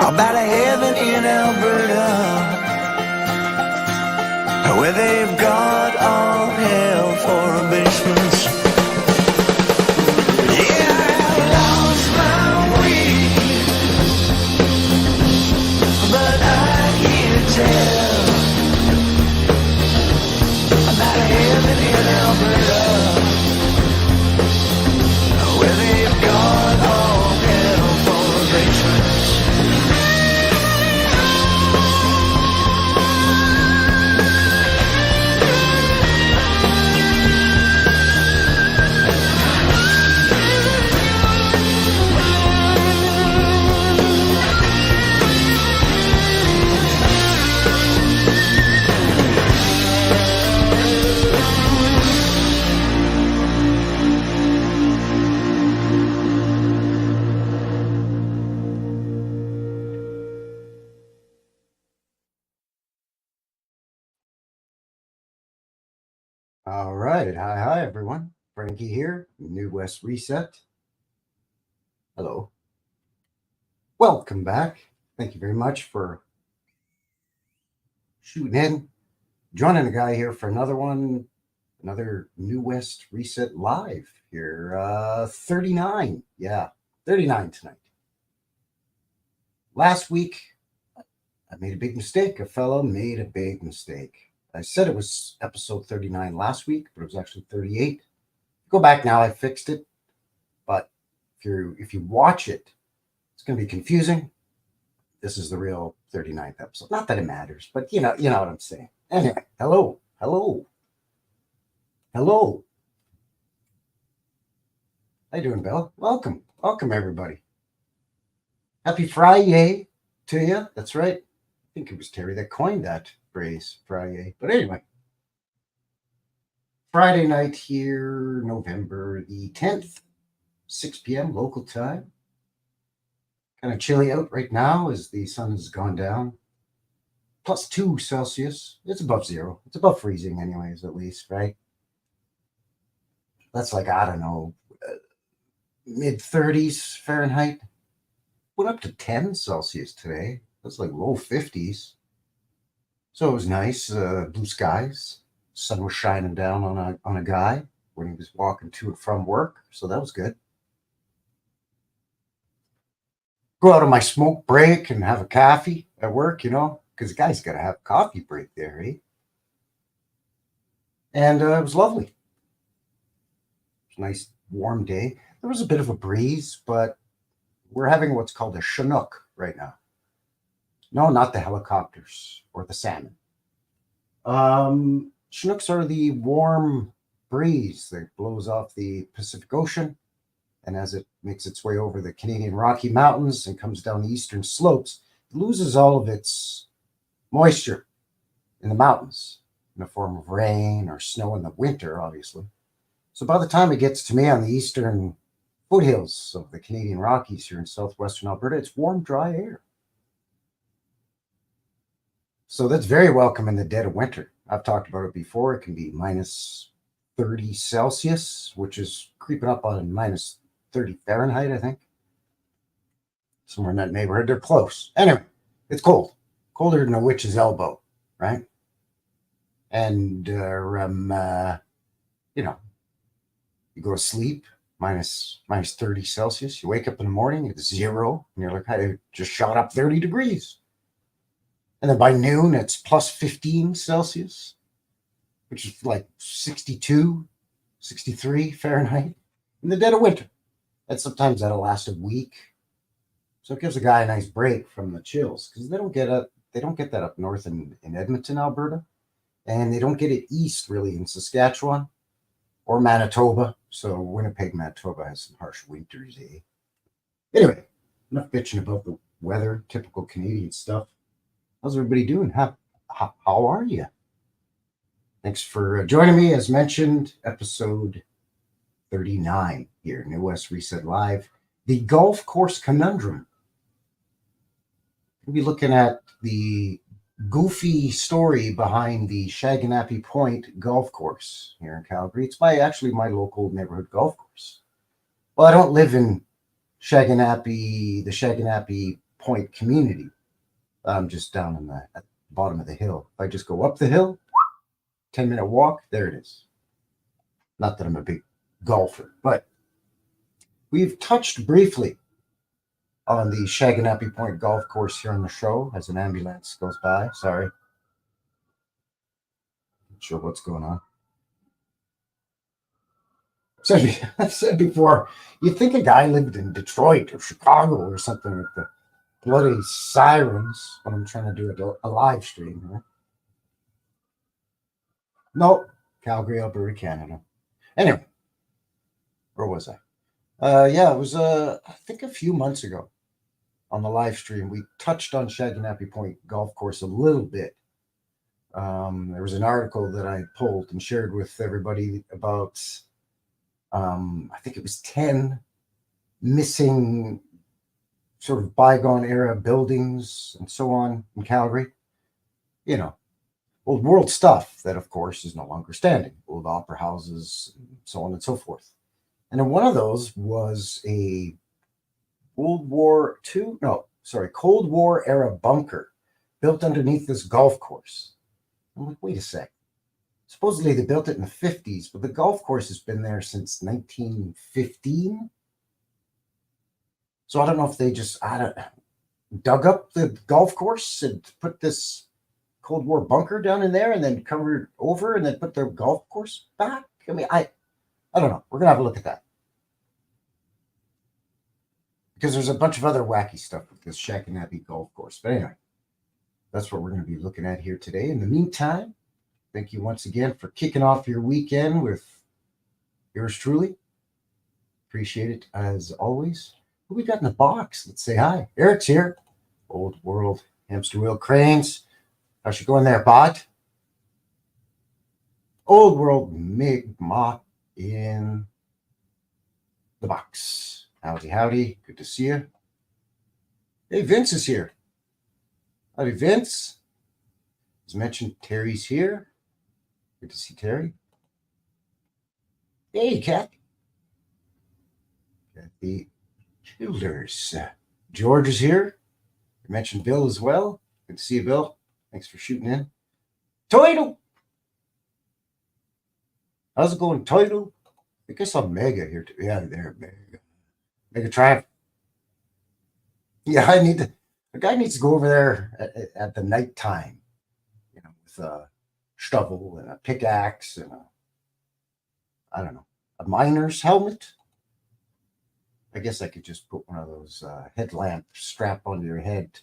about a heaven in Alberta, where they've got all hell for a basement. Yeah, I lost my way, but I hear tell about a heaven in Alberta, where they've got all hell for a basement. All right. Hi, everyone. Frankie here, New West Reset. Hello. Welcome back. Thank you very much for shooting in. Joining the guy here for another one, another New West Reset live here. 39. Yeah, 39 tonight. Last week, I made a big mistake. A fellow made a big mistake. I said it was episode 39 last week, but it was actually 38. Go back now, I fixed it. But if you watch it, it's going to be confusing. This is the real 39th episode. Not that it matters, but you know what I'm saying. Anyway, hello. How you doing, Bill? Welcome everybody. Happy Friday to you. That's right. I think it was Terry that coined that phrase, Friday. But anyway, Friday night here, November the 10th, 6 p.m. local time. Kind of chilly out right now as the sun has gone down. +2 Celsius. It's above zero. It's above freezing anyways, at least, right? That's like, I don't know, mid-30s Fahrenheit. Went up to 10 Celsius today. That's like low 50s. So it was nice. Blue skies. Sun was shining down on a guy when he was walking to and from work. So that was good. Go out on my smoke break and have a coffee at work, because the guy's got to have a coffee break there, eh? And it was lovely. It was a nice warm day. There was a bit of a breeze, but we're having what's called a Chinook right now. No, not the helicopters or the salmon. Chinooks are the warm breeze that blows off the Pacific Ocean. And as it makes its way over the Canadian Rocky Mountains and comes down the eastern slopes, it loses all of its moisture in the mountains in the form of rain or snow in the winter, obviously. So by the time it gets to me on the eastern foothills of the Canadian Rockies here in southwestern Alberta, it's warm, dry air. So that's very welcome in the dead of winter. I've talked about it before. It can be -30 Celsius, which is creeping up on -30 Fahrenheit, I think. Somewhere in that neighborhood. They're close. Anyway, it's cold. Colder than a witch's elbow, right? And, you go to sleep, minus 30 Celsius. You wake up in the morning, it's 0. And you're like, I just shot up 30 degrees. And then by noon, it's +15 Celsius, which is like 62, 63 Fahrenheit in the dead of winter. And sometimes that'll last a week. So it gives a guy a nice break from the chills because they don't get that up north in Edmonton, Alberta. And they don't get it east really in Saskatchewan or Manitoba. So Winnipeg, Manitoba has some harsh winters, eh? Anyway, enough bitching about the weather, typical Canadian stuff. How's everybody doing? How are you? Thanks for joining me. As mentioned, episode 39 here, New West Reset Live. The golf course conundrum. We'll be looking at the goofy story behind the Shaganappy Point golf course here in Calgary. It's actually my local neighborhood golf course. Well, I don't live in the Shaganappy Point community. I'm just down at the bottom of the hill. If I just go up the hill, 10-minute walk, there it is. Not that I'm a big golfer, but we've touched briefly on the Shaganappy Point golf course here on the show as an ambulance goes by. Sorry. Not sure what's going on. I've said before, you'd think a guy lived in Detroit or Chicago or something with the bloody sirens when I'm trying to do a live stream. Right? Nope. Calgary, Alberta, Canada. Anyway, where was I? Yeah, it was, I think a few months ago on the live stream, we touched on Shaganappy Point golf course a little bit. There was an article that I pulled and shared with everybody about, I think it was 10 missing sort of bygone era buildings and so on in Calgary. You know, old world stuff that, of course, is no longer standing. Old opera houses, and so on and so forth. And then one of those was a Cold War era bunker built underneath this golf course. I'm like, wait a sec. Supposedly they built it in the 50s, but the golf course has been there since 1915. So I don't know if they just dug up the golf course and put this Cold War bunker down in there and then covered over and then put their golf course back. I mean, I don't know. We're going to have a look at that. Because there's a bunch of other wacky stuff with this Shaganappy golf course. But anyway, that's what we're going to be looking at here today. In the meantime, thank you once again for kicking off your weekend with yours truly. Appreciate it as always. Who we got in the box? Let's say hi. Eric's here. Old World Hamster Wheel Cranes. How's you going there, bot? Old World Mi'kmaq in the box. Howdy, howdy. Good to see you. Hey, Vince is here. Howdy, Vince. As mentioned, Terry's here. Good to see Terry. Hey, Kat. Kathy Childers. George is here. I mentioned Bill as well. Good to see you, Bill. Thanks for shooting in. Toidle. How's it going, Toidle? I think I saw Mega here too. Yeah, there, Mega. Mega Tribe. Yeah, the guy needs to go over there at the night time, you know, with a shovel and a pickaxe and a miner's helmet. I guess I could just put one of those headlamp strap onto your head.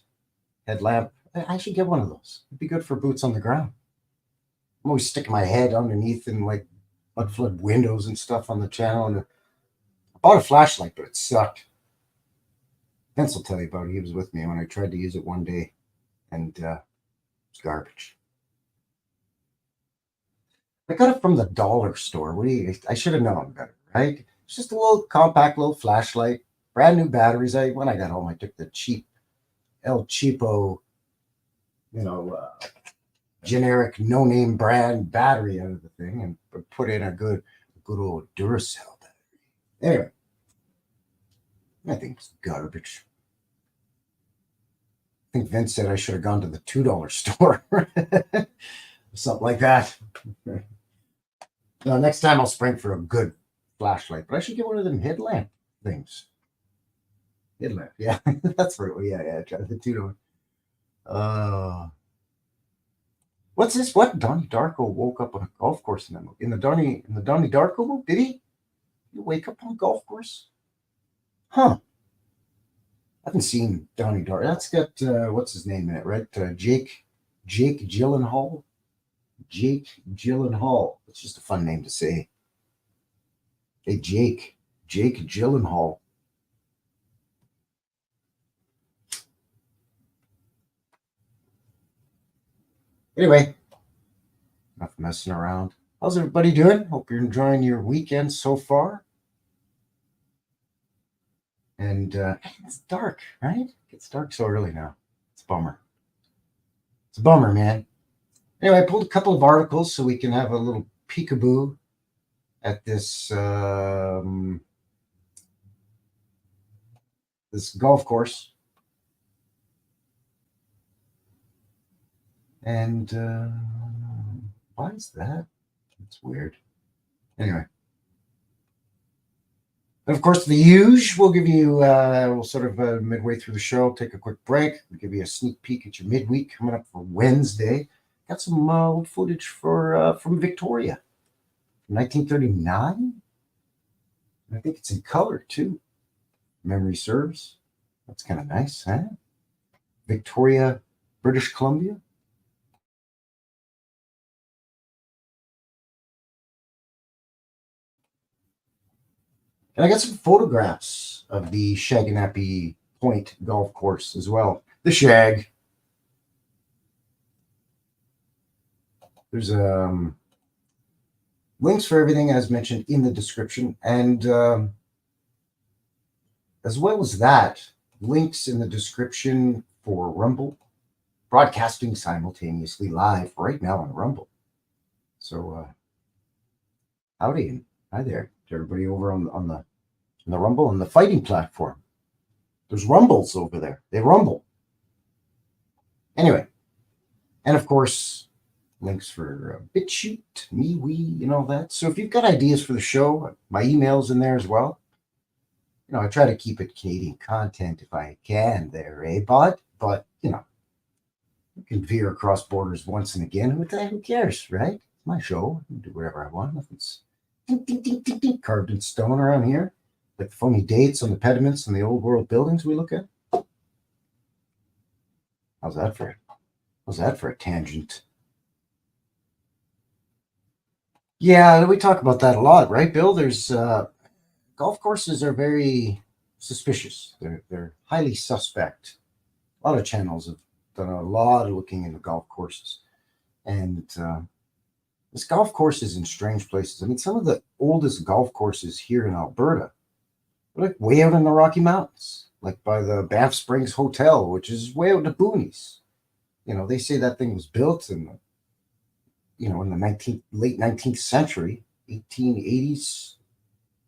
Headlamp. I should get one of those. It'd be good for boots on the ground. I'm always sticking my head underneath in like mud flood windows and stuff on the channel. And I bought a flashlight, but it sucked. Vince will tell you about it. He was with me when I tried to use it one day, and it's garbage. I got it from the dollar store. I should have known better, right? It's just a little compact little flashlight, brand new batteries. When I got home, I took the cheap El Cheapo, generic no-name brand battery out of the thing and put in a good old Duracell battery. Anyway, I think it's garbage. I think Vince said I should have gone to the $2 store. Something like that. Now, next time I'll spring for a good flashlight, but I should get one of them headlamp things. Headlamp, yeah. That's right. Yeah. Try the $2. What's this? What? Donnie Darko woke up on a golf course in that movie. In the Donnie Darko movie? Did he? You wake up on a golf course? Huh. I haven't seen Donnie Darko. That's got what's his name in it, right? Jake Gyllenhaal. Jake Gyllenhaal. It's just a fun name to say. Hey, Jake Gyllenhaal. Anyway, enough messing around. How's everybody doing? Hope you're enjoying your weekend so far. And it's dark, right? It gets dark so early now. It's a bummer. It's a bummer, man. Anyway, I pulled a couple of articles so we can have a little peekaboo at this this golf course. And why is that? It's weird. Anyway. And of course, the huge will give you, we'll sort of midway through the show, take a quick break. We'll give you a sneak peek at your midweek coming up for Wednesday. Got some old footage from Victoria, 1939. I think it's in color too. Memory serves. That's kind of nice, huh? Victoria, British Columbia. And I got some photographs of the Shaganappy Point golf course as well. The Shag. There's links for everything as mentioned in the description. And as well as that, links in the description for Rumble, broadcasting simultaneously live right now on Rumble. So howdy and hi there to everybody over on the Rumble and the fighting platform. There's rumbles over there. They rumble. Anyway, and of course, links for BitChute, MeWe, and all that. So if you've got ideas for the show, my email's in there as well. You know, I try to keep it Canadian content if I can there, bud? But, you know, you can veer across borders once and again. Who cares, right? It's my show. I can do whatever I want. Nothing's carved in stone around here. Like the phony dates on the pediments and the old world buildings we look at. How's that for a tangent? Yeah, we talk about that a lot, right, Bill? There's golf courses are very suspicious. They're highly suspect. A lot of channels have done a lot of looking into golf courses, and this golf course is in strange places. I mean, some of the oldest golf courses here in Alberta are like way out in the Rocky Mountains, like by the Banff Springs Hotel, which is way out in the boonies. You know, they say that thing was built in the, you know, in the late 19th century, 1880s,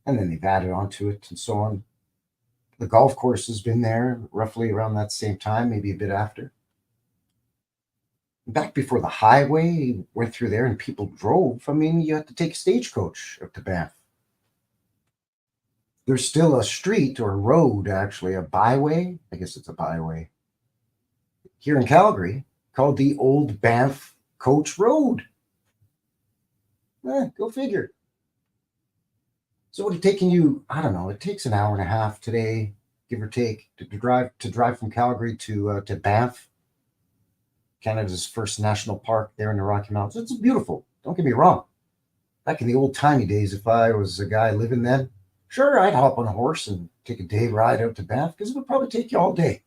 and then they've added onto it and so on. The golf course has been there roughly around that same time, maybe a bit after. Back before the highway went through there and people drove, I mean, you had to take a stagecoach up to Banff. There's still a street or a road, actually, a byway. I guess it's a byway here in Calgary called the Old Banff Coach Road. Go figure. So what it taking you? I don't know. It takes an hour and a half today, give or take, to drive from Calgary to Banff, Canada's first national park there in the Rocky Mountains. It's beautiful. Don't get me wrong. Back in the old timey days, if I was a guy living then, sure, I'd hop on a horse and take a day ride out to Banff because it would probably take you all day.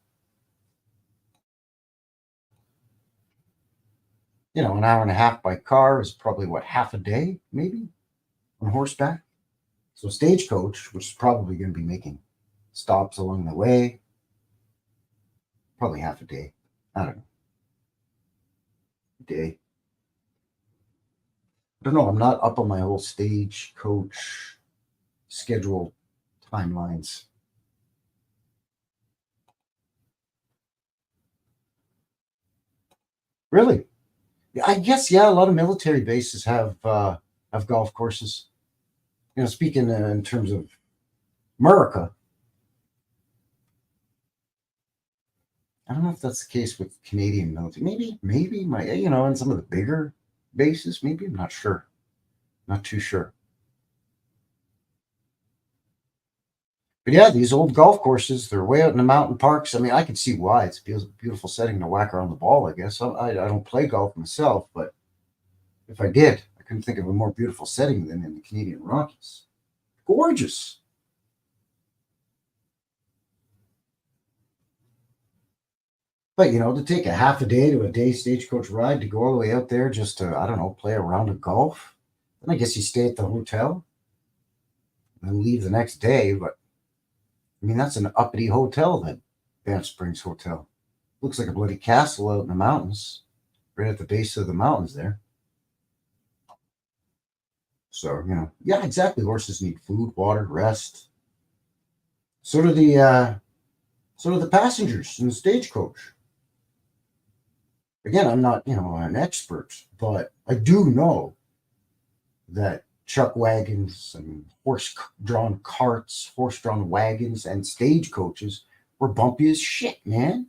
You know, an hour and a half by car is probably what, half a day, maybe, on horseback. So stagecoach, which is probably going to be making stops along the way, probably half a day. I don't know. Day. I don't know. I'm not up on my whole stagecoach schedule timelines. Really? I guess, yeah, a lot of military bases have golf courses. You know, speaking in terms of America, I don't know if that's the case with Canadian military. Maybe my, you know, in some of the bigger bases, maybe I'm not sure. Not too sure. But yeah, these old golf courses, they're way out in the mountain parks. I mean, I can see why. It's a beautiful setting to whack around the ball, I guess. I don't play golf myself, but if I did, I couldn't think of a more beautiful setting than in the Canadian Rockies. Gorgeous. But, you know, to take a half a day to a day stagecoach ride to go all the way out there just to, I don't know, play a round of golf, then I guess you stay at the hotel and then leave the next day. But, I mean, that's an uppity hotel, that Banff Springs Hotel. Looks like a bloody castle out in the mountains, right at the base of the mountains there. So, you know, yeah, exactly. Horses need food, water, rest. So do the passengers in the stagecoach. Again, I'm not, an expert, but I do know that chuck wagons and horse-drawn carts, horse-drawn wagons, and stagecoaches were bumpy as shit, man.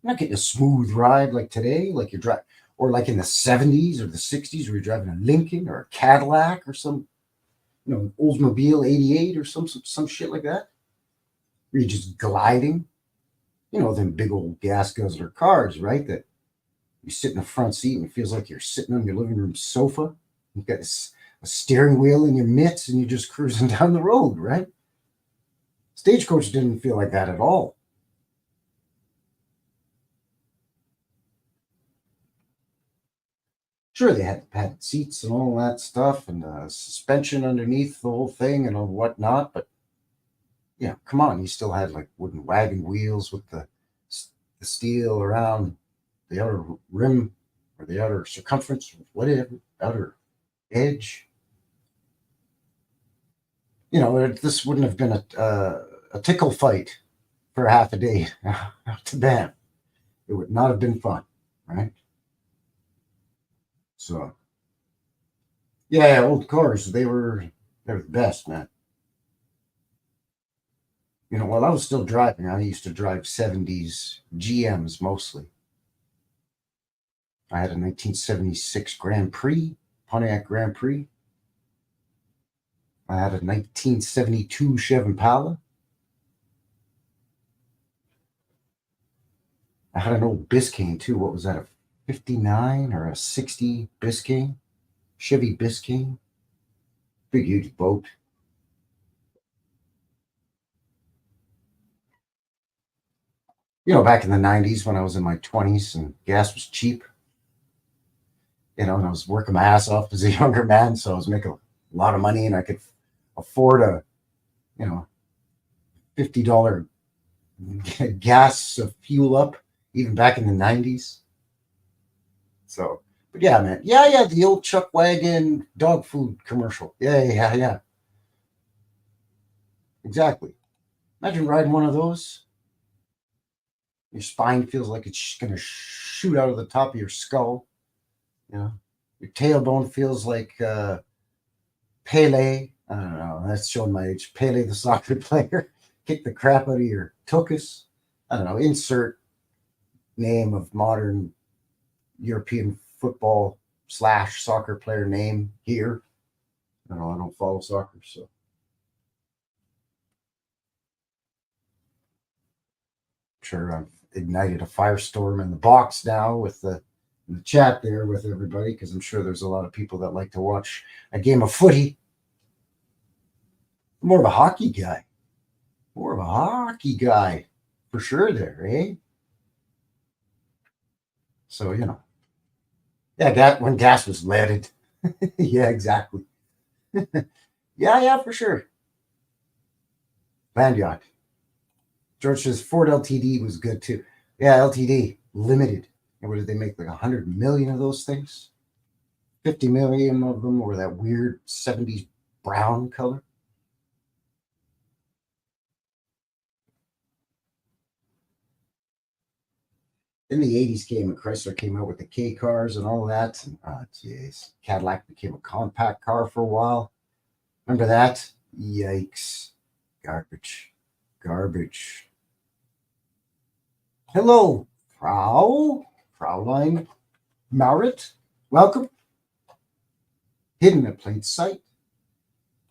You're not getting a smooth ride like today, like you're driving, or like in the 70s or the 60s, where you're driving a Lincoln or a Cadillac or some, an Oldsmobile 88 or some shit like that. Where you're just gliding, them big old gas guzzler cars, right? That you sit in the front seat and it feels like you're sitting on your living room sofa. You've got a steering wheel in your mitts and you're just cruising down the road, right? Stagecoach didn't feel like that at all. Sure, they had padded seats and all that stuff and suspension underneath the whole thing and all whatnot, but come on, you still had like wooden wagon wheels with the steel around the outer rim or the outer circumference, whatever, outer edge. This wouldn't have been a tickle fight for half a day to bam. It would not have been fun, right? So, yeah, old cars, they were the best, man. While I was still driving, I used to drive 70s GMs mostly. I had a 1976 Grand Prix, Pontiac Grand Prix. I had a 1972 Chevy Impala. I had an old Biscayne too. What was that, a 59 or a 60 Biscayne? Chevy Biscayne. Big, huge boat. Back in the 90s when I was in my 20s and gas was cheap, and I was working my ass off as a younger man. So I was making a lot of money and I could afford a, $50 gas fuel up, even back in the 90s. So, but yeah, man. Yeah, the old chuck wagon dog food commercial. Yeah. Exactly. Imagine riding one of those. Your spine feels like it's going to shoot out of the top of your skull. Your tailbone feels like Pele. I don't know. That's showing my age. Pele, the soccer player, kick the crap out of your tuchus. I don't know. Insert name of modern European football / soccer player name here. I don't know. I don't follow soccer, so. Sure, I've ignited a firestorm in the box now with the chat there with everybody, because I'm sure there's a lot of people that like to watch a game of footy. I'm more of a hockey guy. For sure there, eh? So, yeah, when gas was leaded. Yeah, exactly. Yeah, for sure. Land yacht. George says Ford LTD was good too. Yeah, LTD, limited. And what did they make? Like 100 million of those things? 50 million of them were that weird 70s brown color. In the 80s came and Chrysler came out with the K cars and all that. And jeez, Cadillac became a compact car for a while. Remember that? Yikes. Garbage. Hello, Fraulein Marit. Welcome. Hidden at plain sight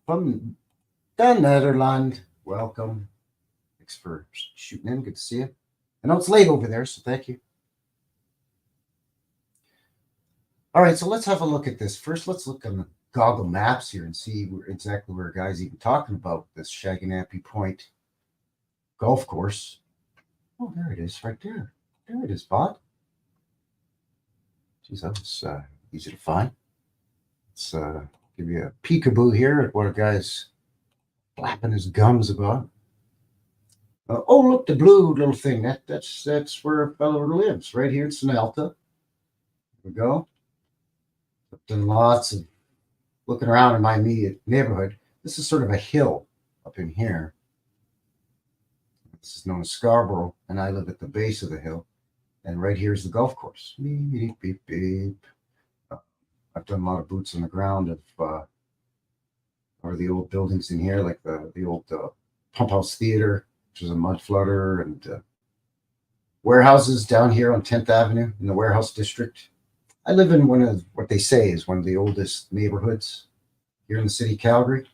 from the Netherlands. Welcome. Thanks for shooting in. Good to see you. I know it's late over there, so thank you. All right, so let's have a look at this. First, let's look on the Google Maps here and see exactly where guys even talking about this Shaganappy Point golf course. Oh, there it is, right there. There it is, bot. Geez, that was easy to find. Let's give you a peekaboo here at what a guy's flapping his gums about. Oh, look, the blue little thing. That's where a fellow lives, right here in Snelta. There we go. Done lots of looking around in my immediate neighborhood. This is sort of a hill up in here. This is known as Scarborough, and I live at the base of the hill. And right here is the golf course. Beep, beep, beep, beep. I've done a lot of boots on the ground of or the old buildings in here, like the old Pump House Theater, which is a mud flutter, and warehouses down here on 10th Avenue in the warehouse district. I live in one of what they say is one of the oldest neighborhoods here in the city of Calgary,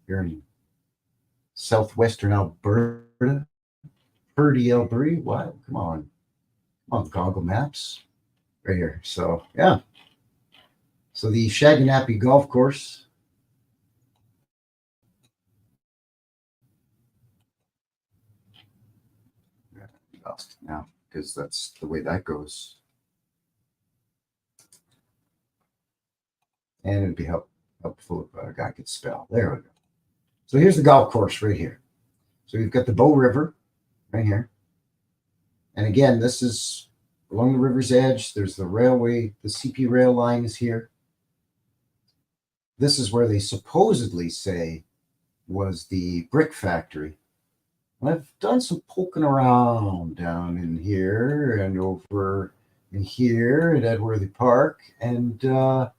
here in southwestern Alberta. Purdy, Alberta. Wow, come on, Google Maps, right here. So yeah, so the Shaganappy Golf Course. Lost it now because that's the way that goes. And it'd be helpful if a guy could spell. There we go. So here's the golf course right here. So we've got the Bow River right here. And again, this is along the river's edge. There's the railway, the CP rail line is here. This is where they supposedly say was the brick factory. And I've done some poking around down in here and over in here at Edworthy Park. And the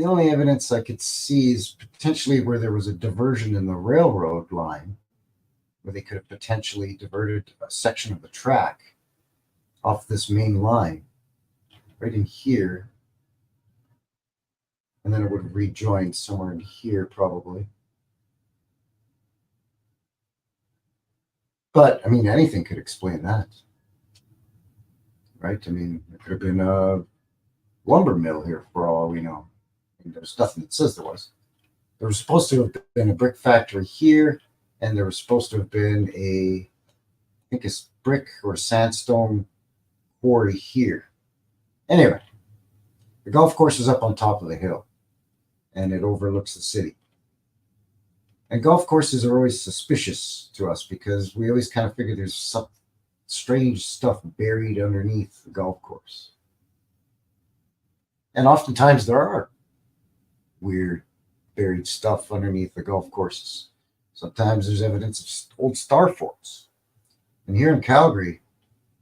only evidence I could see is potentially where there was a diversion in the railroad line, where they could have potentially diverted a section of the track off this main line right in here. And then it would have rejoined somewhere in here probably. But I mean, anything could explain that, right? I mean, it could have been a lumber mill here for all we know. I mean, there's nothing that says there was. There was supposed to have been a brick factory here, and there was supposed to have been I think it's brick or sandstone quarry here. Anyway, the golf course is up on top of the hill, and it overlooks the city. And golf courses are always suspicious to us because we always kind of figure there's some strange stuff buried underneath the golf course. And oftentimes there are weird buried stuff underneath the golf courses. Sometimes there's evidence of old star forts. And here in Calgary,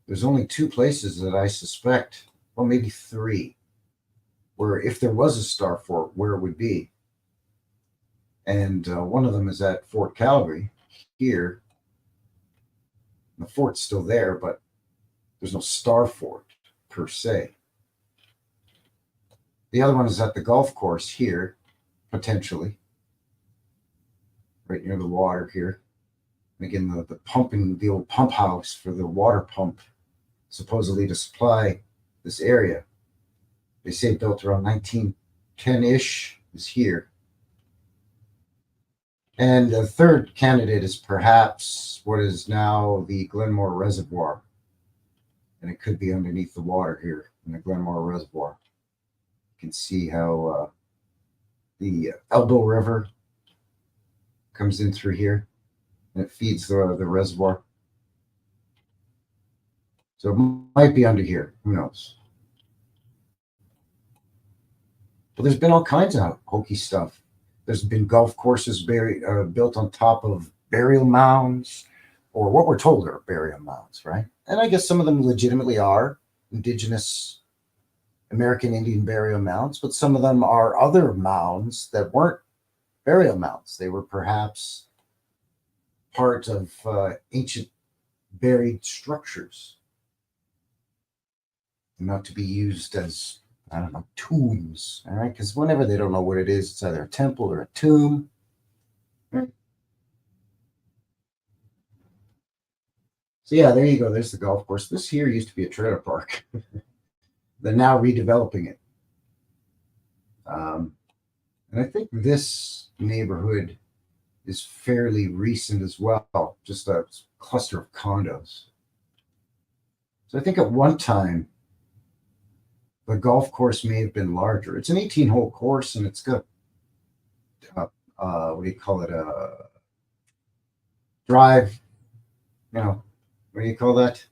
there's only 2 places that I suspect, well, maybe 3, where if there was a star fort, where it would be. And one of them is at Fort Calgary here. The fort's still there, but there's no star fort per se. The other one is at the golf course here, potentially, right near the water here. And again, the pumping, the old pump house for the water pump, supposedly to supply this area. They say built around 1910-ish is here. And the third candidate is perhaps what is now the Glenmore Reservoir. And it could be underneath the water here in the Glenmore Reservoir. You can see how the Elbow River comes in through here, and it feeds the reservoir. So it might be under here. Who knows? But there's been all kinds of hokey stuff. There's been golf courses built on top of burial mounds, or what we're told are burial mounds, right? And I guess some of them legitimately are indigenous American Indian burial mounds, but some of them are other mounds that weren't burial mounds. They were perhaps part of ancient buried structures, not to be used as, I don't know, tombs, all right? Because whenever they don't know what it is, it's either a temple or a tomb. Right? So yeah, there you go. There's the golf course. This here used to be a trailer park. They're now redeveloping it. And I think this neighborhood is fairly recent as well, just a cluster of condos. So I think at one time, the golf course may have been larger. It's an 18-hole course, and it's got, what do you call it, a drive, what do you call that?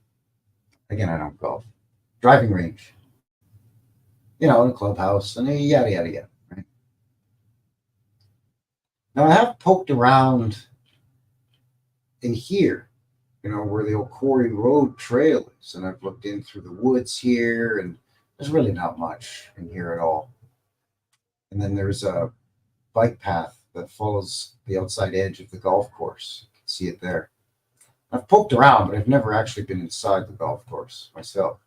Again, I don't golf. Driving range. And a clubhouse, and yada, yada, yada, right? Now, I have poked around in here, where the old Quarry Road Trail is. And I've looked in through the woods here, and there's really not much in here at all. And then there's a bike path that follows the outside edge of the golf course. You can see it there. I've poked around, but I've never actually been inside the golf course myself.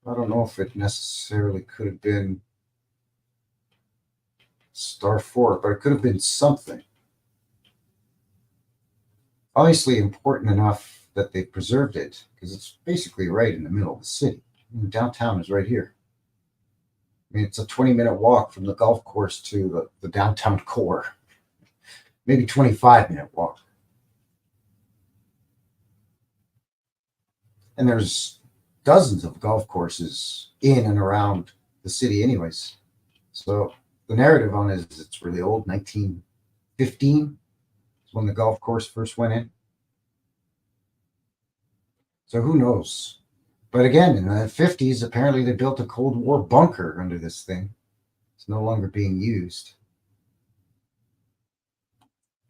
I don't know if it necessarily could have been Star Fort, but it could have been something. Obviously important enough that they preserved it, because it's basically right in the middle of the city. Downtown is right here. I mean, it's a 20-minute walk from the golf course to the downtown core. Maybe 25-minute walk. And there's dozens of golf courses in and around the city anyways. So the narrative on it is it's really old, 1915 is when the golf course first went in. So who knows? But again, in the 50s, apparently they built a Cold War bunker under this thing. It's no longer being used.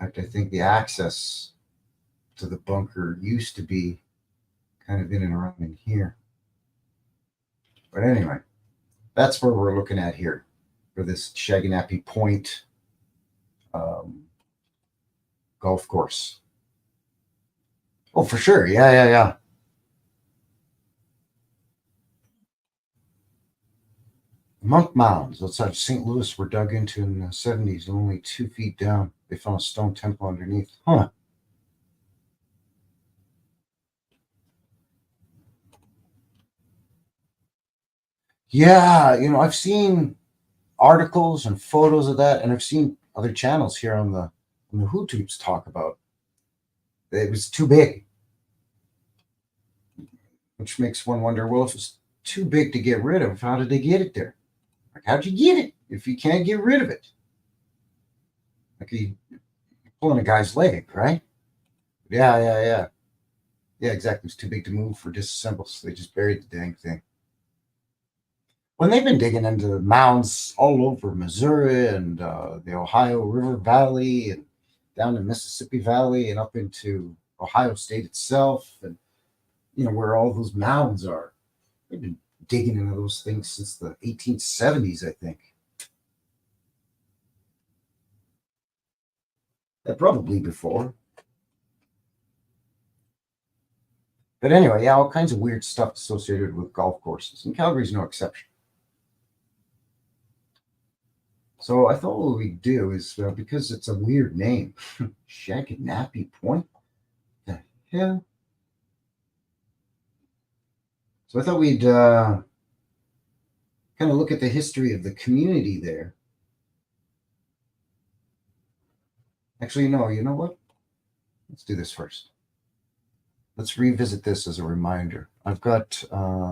In fact, I think the access to the bunker used to be kind of in and around in here. But anyway, that's where we're looking at here for this Shaganappy Point golf course. Oh, for sure. Yeah. Monk mounds outside of St. Louis were dug into in the 70s, and only 2 feet down, they found a stone temple underneath. Huh. Yeah, I've seen articles and photos of that, and I've seen other channels here on the YouTubes talk about it was too big, which makes one wonder, well, if it's too big to get rid of, how did they get it there? Like, how'd you get it if you can't get rid of it? Like you're pulling a guy's leg, right? Yeah. Yeah, exactly. It's too big to move for disassemble, so they just buried the dang thing. When they've been digging into mounds all over Missouri and the Ohio River Valley and down in Mississippi Valley and up into Ohio State itself, and where all those mounds are, they've been digging into those things since the 1870s, I think. Probably before. But anyway, yeah, all kinds of weird stuff associated with golf courses, and Calgary's no exception. So I thought what we'd do is, because it's a weird name, Shaganappy Point, the hell? So I thought we'd kind of look at the history of the community there. Actually, no, you know what? Let's do this first. Let's revisit this as a reminder. I've got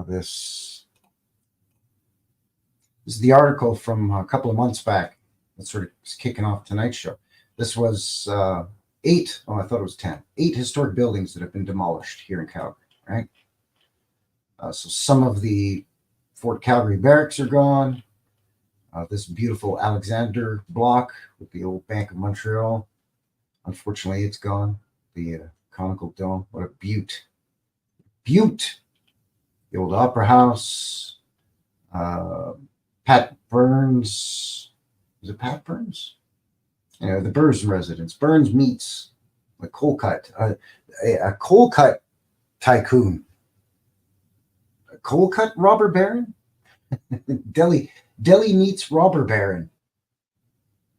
this. This is the article from a couple of months back that sort of is kicking off tonight's show. This was 8, I thought it was 10, 8 historic buildings that have been demolished here in Calgary, right? So some of the Fort Calgary barracks are gone. This beautiful Alexander block with the old Bank of Montreal, unfortunately, it's gone. The conical dome, what a beaut. Beaut! The old Opera House, Pat Burns. Is it Pat Burns? The Burns residence. Burns meets a coal cut. A coal cut tycoon. A coal cut robber baron? Delhi meets robber baron.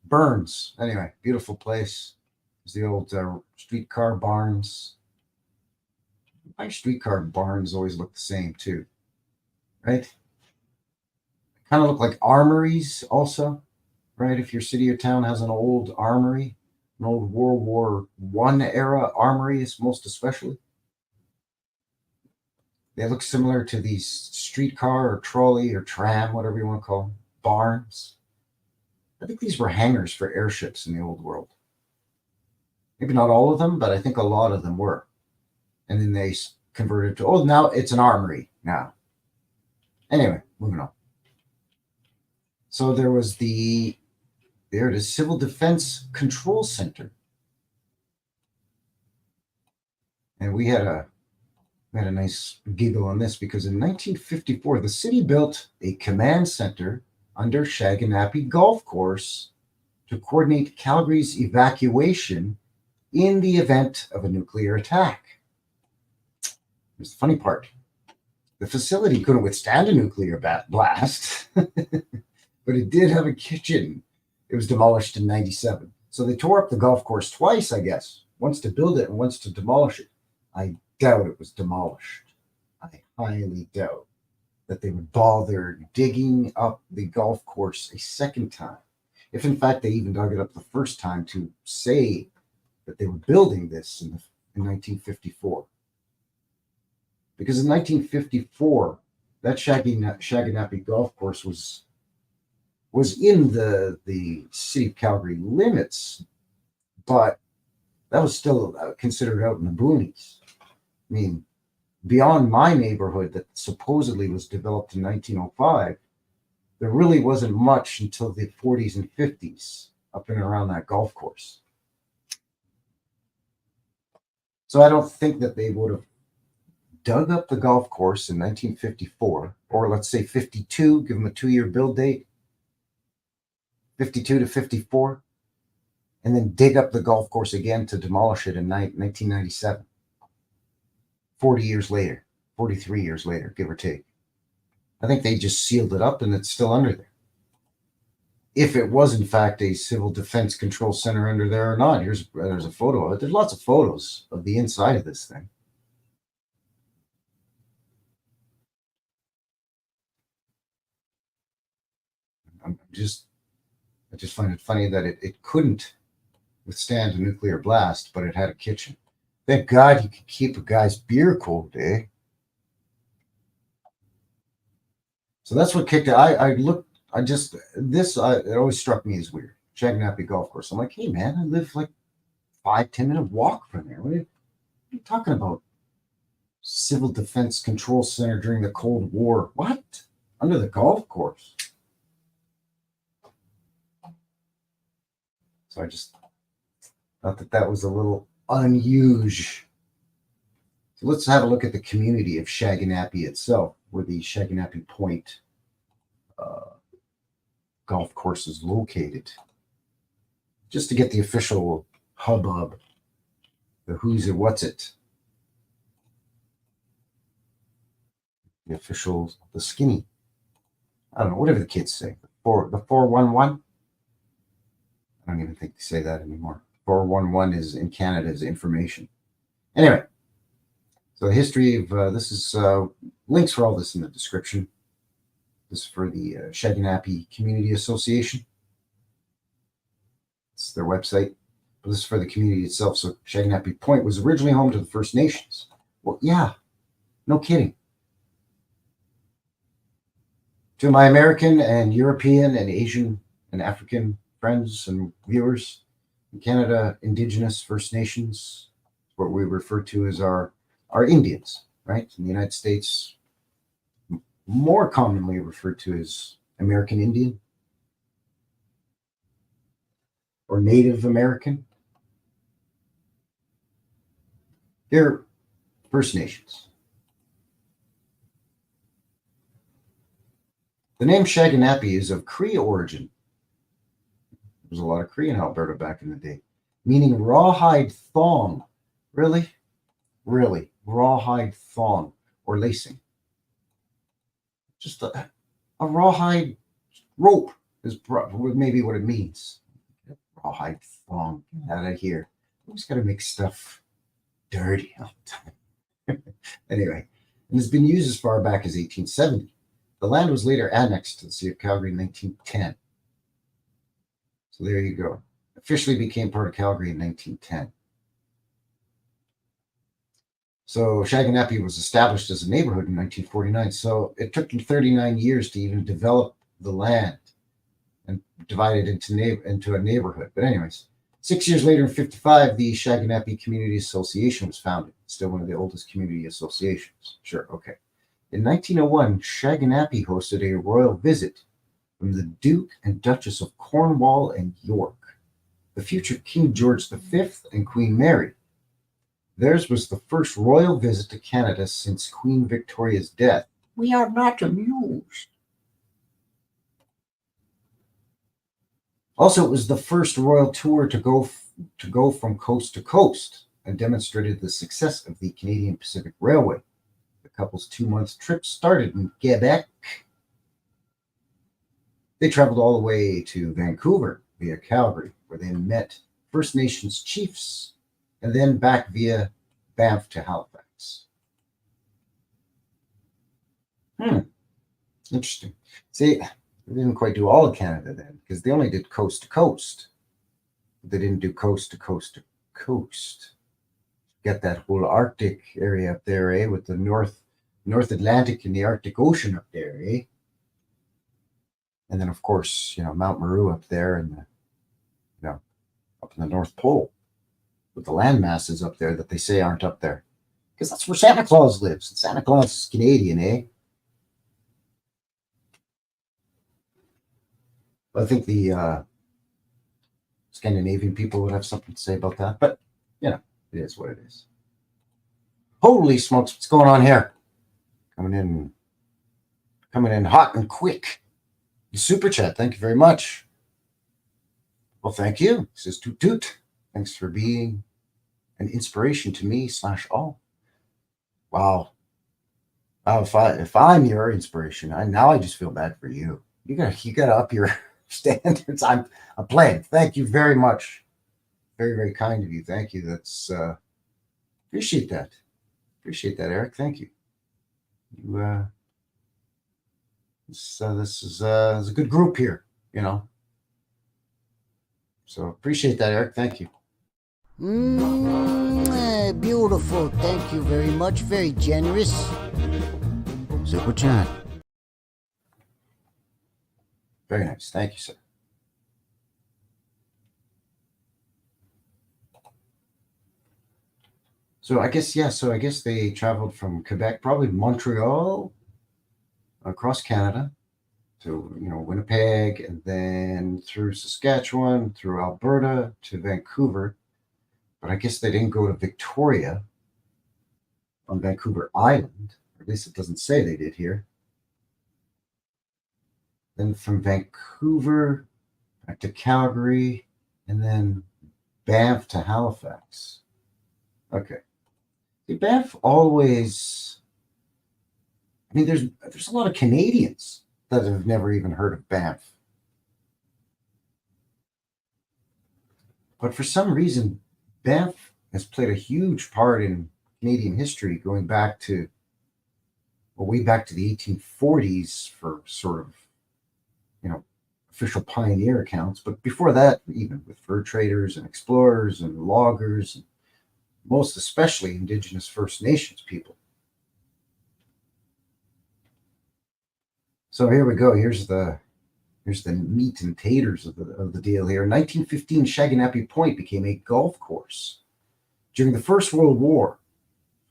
Burns. Anyway, beautiful place. There's the old streetcar barns. My streetcar barns always look the same too, right? Kind of look like armories also, right? If your city or town has an old armory, an old World War I era armory, most especially, they look similar to these streetcar or trolley or tram, whatever you want to call them, barns. I think these were hangars for airships in the old world. Maybe not all of them, but I think a lot of them were. And then they converted to, now it's an armory now. Anyway, moving on. So there was there it is, Civil Defense Control Center. And we had a nice giggle on this because in 1954, the city built a command center under Shaganappy Golf Course to coordinate Calgary's evacuation in the event of a nuclear attack. Here's the funny part. The facility couldn't withstand a nuclear blast, but it did have a kitchen. It was demolished in 97. So they tore up the golf course twice, I guess. Once to build it and once to demolish it. I doubt it was demolished. I highly doubt that they would bother digging up the golf course a second time. If in fact they even dug it up the first time to say that they were building this in 1954. Because in 1954, that Shaganappy Golf Course was in the city of Calgary limits, but that was still considered out in the boonies. I mean, beyond my neighborhood that supposedly was developed in 1905, there really wasn't much until the 40s and 50s up and around that golf course. So I don't think that they would have dug up the golf course in 1954, or let's say 52, give them a 2-year build date, 52 to 54, and then dig up the golf course again to demolish it in 1997. 40 years later, 43 years later, give or take. I think they just sealed it up and it's still under there. If it was in fact a civil defense control center under there or not, there's a photo of it. There's lots of photos of the inside of this thing. I just find it funny that it couldn't withstand a nuclear blast, but it had a kitchen. Thank God you could keep a guy's beer cold, eh? So that's what kicked it. It always struck me as weird. Shaganappy Golf Course. I'm like, hey man, I live like 5-10 minute walk from there. What are you talking about? Civil Defense Control Center during the Cold War. What? Under the golf course. So I just thought that was a little unusual. So let's have a look at the community of Shaganappy itself, where the Shaganappy Point golf course is located. Just to get the official hubbub, the who's it, what's it. The official, the skinny. I don't know, whatever the kids say. The 411. I don't even think they say that anymore. 411 is in Canada's information. Anyway, so the history of this is links for all this in the description. This is for the Shaganappy Community Association. It's their website. But this is for the community itself. So Shaganappy Point was originally home to the First Nations. Well, yeah, no kidding. To my American and European and Asian and African friends and viewers, in Canada, Indigenous First Nations, what we refer to as our Indians, right? In the United States, more commonly referred to as American Indian or Native American. They're First Nations. The name Shaganappy is of Cree origin. There was a lot of Cree in Alberta back in the day, meaning rawhide thong. Really? Really? Rawhide thong or lacing. Just a rawhide rope is maybe what it means. Rawhide thong. Get out of here. We just got to make stuff dirty all the time. Anyway, and it's been used as far back as 1870. The land was later annexed to the city of Calgary in 1910. So there you go. Officially became part of Calgary in 1910. So Shaganappy was established as a neighborhood in 1949. So it took them 39 years to even develop the land and divide it into a neighborhood. But anyways, 6 years later in 55, the Shaganappy Community Association was founded. Still one of the oldest community associations. Sure, okay. In 1901, Shaganappy hosted a royal visit from the Duke and Duchess of Cornwall and York, the future King George V and Queen Mary. Theirs was the first royal visit to Canada since Queen Victoria's death. We are not amused. Also, it was the first royal tour to go from coast to coast and demonstrated the success of the Canadian Pacific Railway. The couple's 2-month trip started in Quebec. They traveled all the way to Vancouver via Calgary, where they met First Nations chiefs, and then back via Banff to Halifax. Interesting. See, they didn't quite do all of Canada then, because they only did coast to coast. They didn't do coast to coast to coast. Get that whole Arctic area up there, eh? With the North Atlantic and the Arctic Ocean up there, eh? And then, of course, Mount Meru up there, and up in the North Pole, with the land masses up there that they say aren't up there, because that's where Santa Claus lives. And Santa Claus is Canadian, eh? I think the Scandinavian people would have something to say about that, but it is what it is. Holy smokes, what's going on here? Coming in hot and quick. The super chat, thank you very much. Well, thank you. This is Toot Toot. Thanks for being an inspiration to me /all. Wow. If I'm your inspiration, I just feel bad for you. You gotta up your standards. I'm playing. Thank you very much. Very, very kind of you. Thank you. That's appreciate that. Appreciate that, Eric. Thank you. This is a good group here, So appreciate that, Eric. Thank you. Beautiful. Thank you very much. Very generous. Super chat. Very nice. Thank you, sir. So I guess they traveled from Quebec, probably Montreal, across Canada to Winnipeg, and then through Saskatchewan, through Alberta to Vancouver. But I guess they didn't go to Victoria on Vancouver Island. Or at least it doesn't say they did here. Then from Vancouver back to Calgary, and then Banff to Halifax. Okay. See, Banff always... I mean, there's a lot of Canadians that have never even heard of Banff. But for some reason, Banff has played a huge part in Canadian history, going back to, way back to the 1840s for sort of, official pioneer accounts. But before that, even with fur traders and explorers and loggers, and most especially Indigenous First Nations people. So here we go. Here's the meat and taters of the deal here. In 1915, Shaganappi Point became a golf course during the First World War.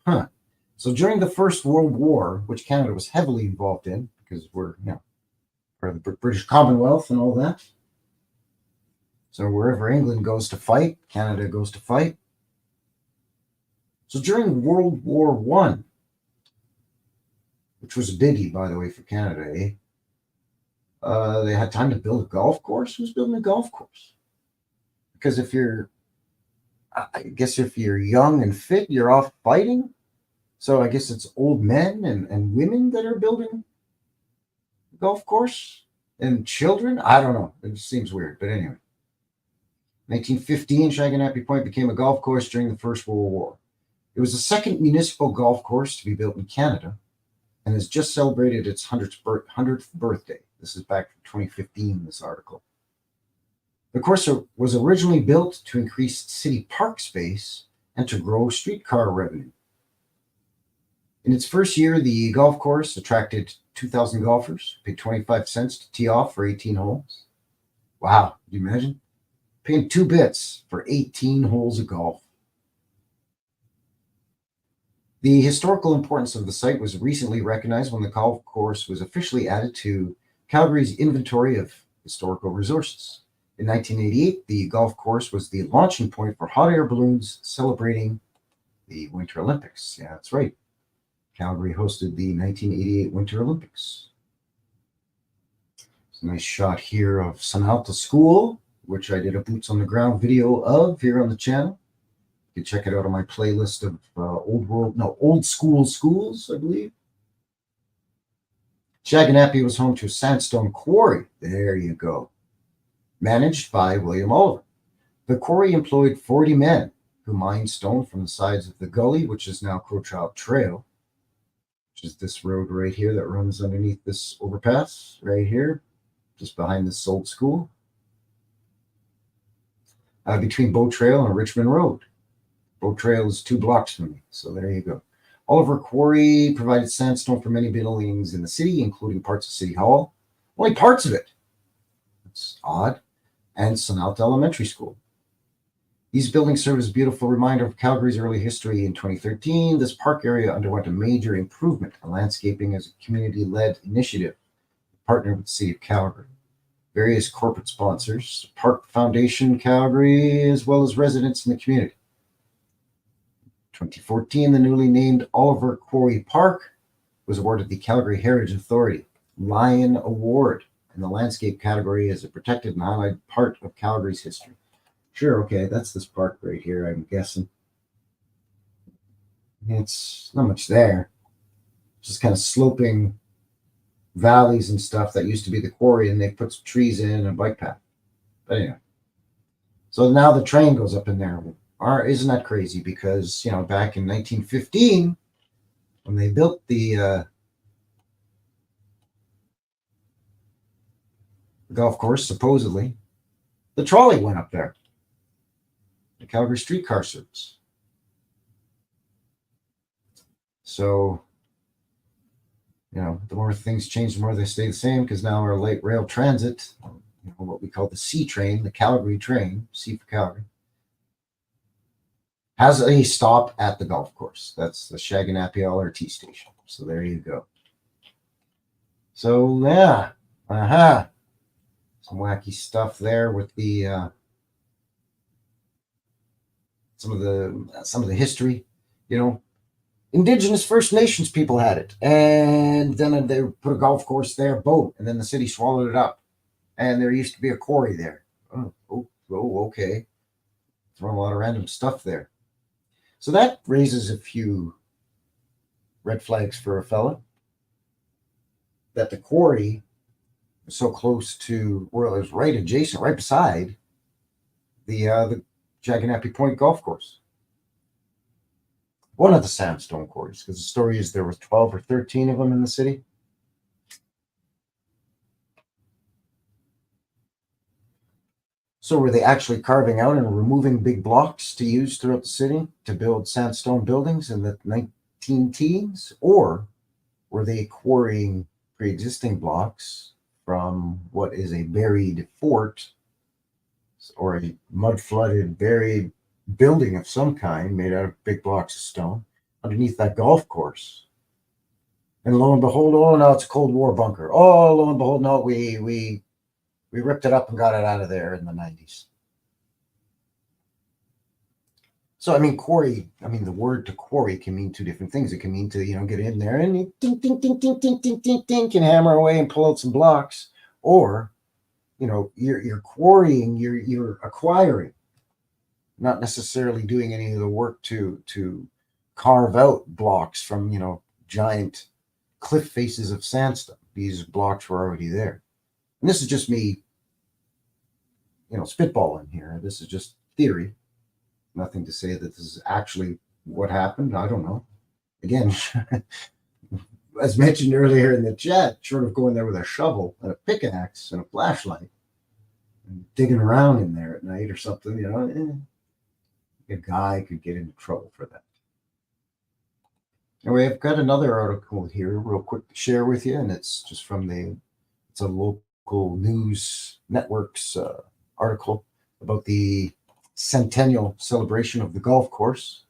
So during the First World War, which Canada was heavily involved in, because we're part of the British Commonwealth and all that. So wherever England goes to fight, Canada goes to fight. So during World War I, which was a biggie, by the way, for Canada, eh? They had time to build a golf course. Who's building a golf course? Because I guess if you're young and fit, you're off fighting. So I guess it's old men and women that are building a golf course, and children. I don't know. It just seems weird. But anyway, 1915, Shaganappi Point became a golf course during the First World War. It was the second municipal golf course to be built in Canada, and has just celebrated its 100th birthday. This is back from 2015, this article. The course was originally built to increase city park space and to grow streetcar revenue. In its first year, the golf course attracted 2,000 golfers, paid 25 cents to tee off for 18 holes. Wow, can you imagine? Paying 2 bits for 18 holes of golf. The historical importance of the site was recently recognized when the golf course was officially added to Calgary's inventory of historical resources. In 1988, the golf course was the launching point for hot air balloons, celebrating the Winter Olympics. Yeah, that's right. Calgary hosted the 1988 Winter Olympics. It's a nice shot here of Sunalta School, which I did a boots on the ground video of here on the channel. You can check it out on my playlist of old school schools, I believe. Shaganappi was home to a sandstone quarry. There you go. Managed by William Oliver. The quarry employed 40 men who mined stone from the sides of the gully, which is now Crowchild Trail, which is this road right here that runs underneath this overpass right here, just behind this old school, between Bow Trail and Richmond Road. Bow Trail is 2 blocks from me, so there you go. Oliver Quarry provided sandstone for many buildings in the city, including parts of City Hall. Only parts of it. That's odd. And Sunalta Elementary School. These buildings serve as a beautiful reminder of Calgary's early history. In 2013, this park area underwent a major improvement, and landscaping as a community-led initiative, partnered with the City of Calgary. Various corporate sponsors, Park Foundation Calgary, as well as residents in the community. 2014, the newly named Oliver Quarry Park was awarded the Calgary Heritage Authority Lion Award in the landscape category as a protected and highlighted part of Calgary's history. Sure, okay, that's this park right here, I'm guessing. It's not much there. Just kind of sloping valleys and stuff that used to be the quarry, and they put some trees in and a bike path. But anyway. So now the train goes up in there. Isn't that crazy? Because, back in 1915, when they built the golf course, supposedly, the trolley went up there. The Calgary streetcar service. So, the more things change, the more they stay the same, because now our light rail transit, what we call the C train, the Calgary train, C for Calgary, has a stop at the golf course. That's the Shaganappi LRT station. So there you go. So yeah, some wacky stuff there with the some of the history. Indigenous First Nations people had it, and then they put a golf course there, boom, and then the city swallowed it up, and there used to be a quarry there. Oh, okay. Throwing a lot of random stuff there. So that raises a few red flags for a fella, that the quarry was so close to, well, it was right adjacent, right beside the Shaganappi Point golf course. One of the sandstone quarries, because the story is there was 12 or 13 of them in the city. So were they actually carving out and removing big blocks to use throughout the city to build sandstone buildings in the 19 teens? Or were they quarrying pre-existing blocks from what is a buried fort or a mud-flooded, buried building of some kind made out of big blocks of stone underneath that golf course? And lo and behold, oh, no, it's a Cold War bunker. Oh, lo and behold, no, we ripped it up and got it out of there in the 90s. So, quarry, the word to quarry can mean 2 different things. It can mean to, get in there and you ding, ding, ding, ding, ding, ding, ding, ding, and hammer away and pull out some blocks. Or, you're quarrying, you're acquiring, not necessarily doing any of the work to carve out blocks from, giant cliff faces of sandstone. These blocks were already there. And this is just me, spitballing here. This is just theory. Nothing to say that this is actually what happened. I don't know. Again, as mentioned earlier in the chat, short of going there with a shovel and a pickaxe and a flashlight and digging around in there at night or something, a guy could get into trouble for that. Anyway, I've got another article here real quick to share with you, and it's just from it's a local news network's article about the centennial celebration of the golf course.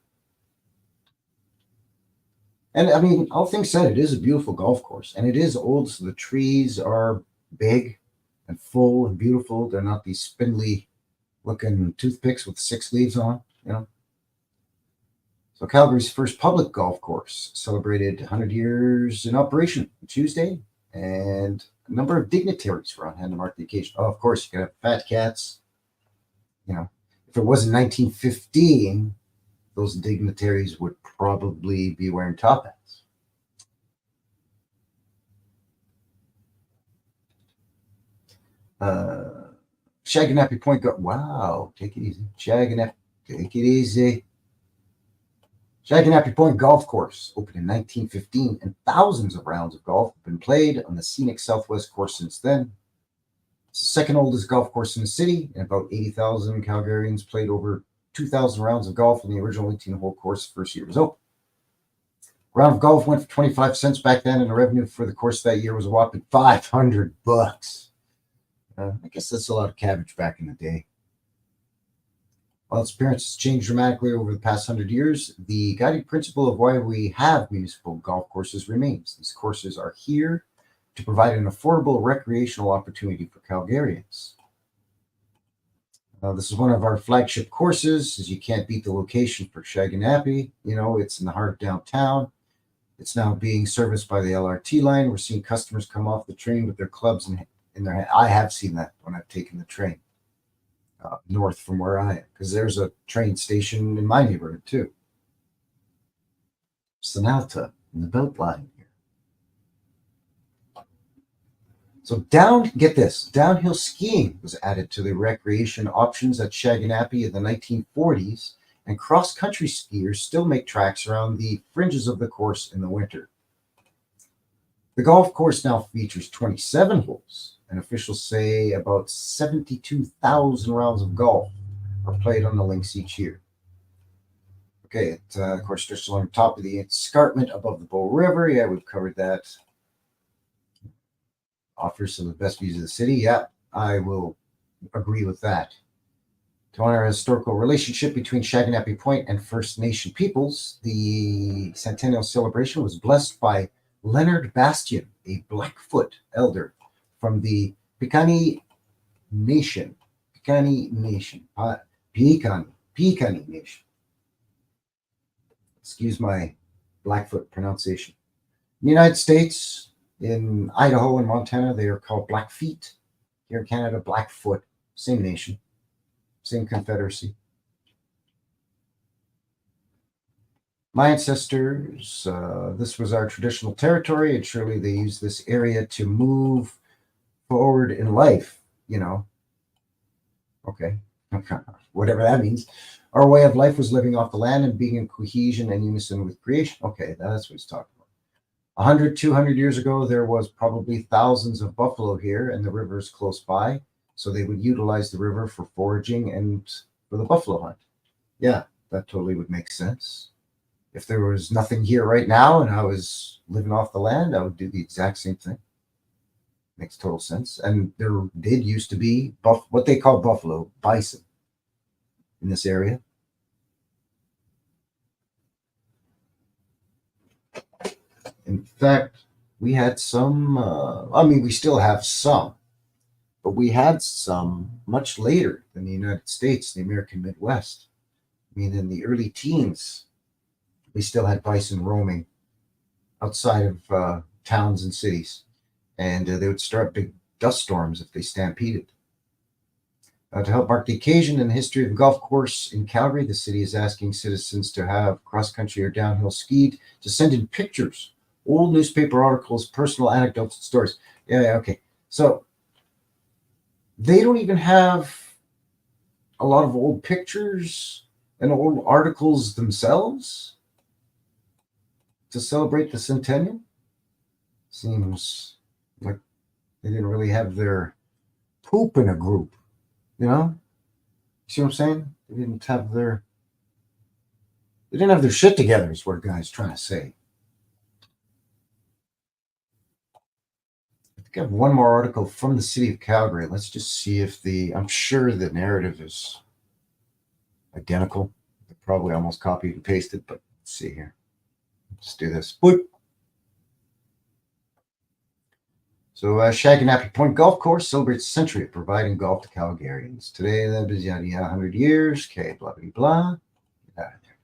And all things said, it is a beautiful golf course, and it is old, so the trees are big and full and beautiful. They're not these spindly looking toothpicks with 6 leaves on, So Calgary's first public golf course celebrated 100 years in operation Tuesday, and a number of dignitaries were on hand to mark the occasion. Oh, of course, you got fat cats. You know, if it was in 1915, those dignitaries would probably be wearing top hats. Shaganappy Point wow, take it easy. Shaganappy, take it easy. Shaganappy Point Golf Course opened in 1915, and thousands of rounds of golf have been played on the scenic Southwest course since then. It's the second oldest golf course in the city, and about 80,000 Calgarians played over 2,000 rounds of golf in the original 18-hole course the first year it was open. A round of golf went for 25 cents back then, and the revenue for the course that year was a whopping $500. I guess that's a lot of cabbage back in the day. While its appearance has changed dramatically over the past 100 years, the guiding principle of why we have municipal golf courses remains. These courses are here to provide an affordable recreational opportunity for Calgarians. This is one of our flagship courses, as you can't beat the location for Shaganappy. You know, it's in the heart of downtown. It's now being serviced by the LRT line. We're seeing customers come off the train with their clubs in their hand. I have seen that when I've taken the train north from where I am, because there's a train station in my neighborhood too. Sonata in the Beltline here. So get this, downhill skiing was added to the recreation options at Shaganappy in the 1940s, and cross-country skiers still make tracks around the fringes of the course in the winter. The golf course now features 27 holes, and officials say about 72,000 rounds of golf are played on the links each year. Okay, it, of course, just along the top of the escarpment above the Bow River. Yeah, we've covered that. Offers some of the best views of the city. Yeah, I will agree with that. To honor a historical relationship between Shaganappy Point and First Nation peoples, the centennial celebration was blessed by Leonard Bastian, a Blackfoot elder from the Piikani Nation. Piikani Nation. Excuse my Blackfoot pronunciation. In the United States, in Idaho and Montana, they are called Blackfeet. Here in Canada, Blackfoot. Same nation, same confederacy. My ancestors, this was our traditional territory, and surely they used this area to move forward in life, you know. Okay, whatever that means. Our way of life was living off the land and being in cohesion and unison with creation. Okay, that's what he's talking about. 100, 200 years ago, there was probably thousands of buffalo here, and the river is close by, so they would utilize the river for foraging and for the buffalo hunt. Yeah, that totally would make sense. If there was nothing here right now and I was living off the land, I would do the exact same thing. Makes total sense. And there did used to be what they call buffalo, bison, in this area. In fact, we had some, we still have some, but we had some much later than the United States, the American Midwest. I mean, in the early teens, we still had bison roaming outside of towns and cities, and they would start big dust storms if they stampeded. To help mark the occasion in the history of the golf course in Calgary, the city is asking citizens to have cross-country or downhill skied to send in pictures, old newspaper articles, personal anecdotes, and stories. Yeah, okay. So they don't even have a lot of old pictures and old articles themselves to celebrate the centennial. Seems like they didn't really have their poop in a group, you know? See what I'm saying? They didn't have their shit together, is what a guy's trying to say. I think I have one more article from the city of Calgary. Let's just see if I'm sure the narrative is identical. They probably almost copied and pasted, but let's see here. Let's do this. Boop. So Shaganappy Point Golf Course celebrates a century of providing golf to Calgarians. Today, that is 100 years. Okay, blah, blah, blah. Get out of there.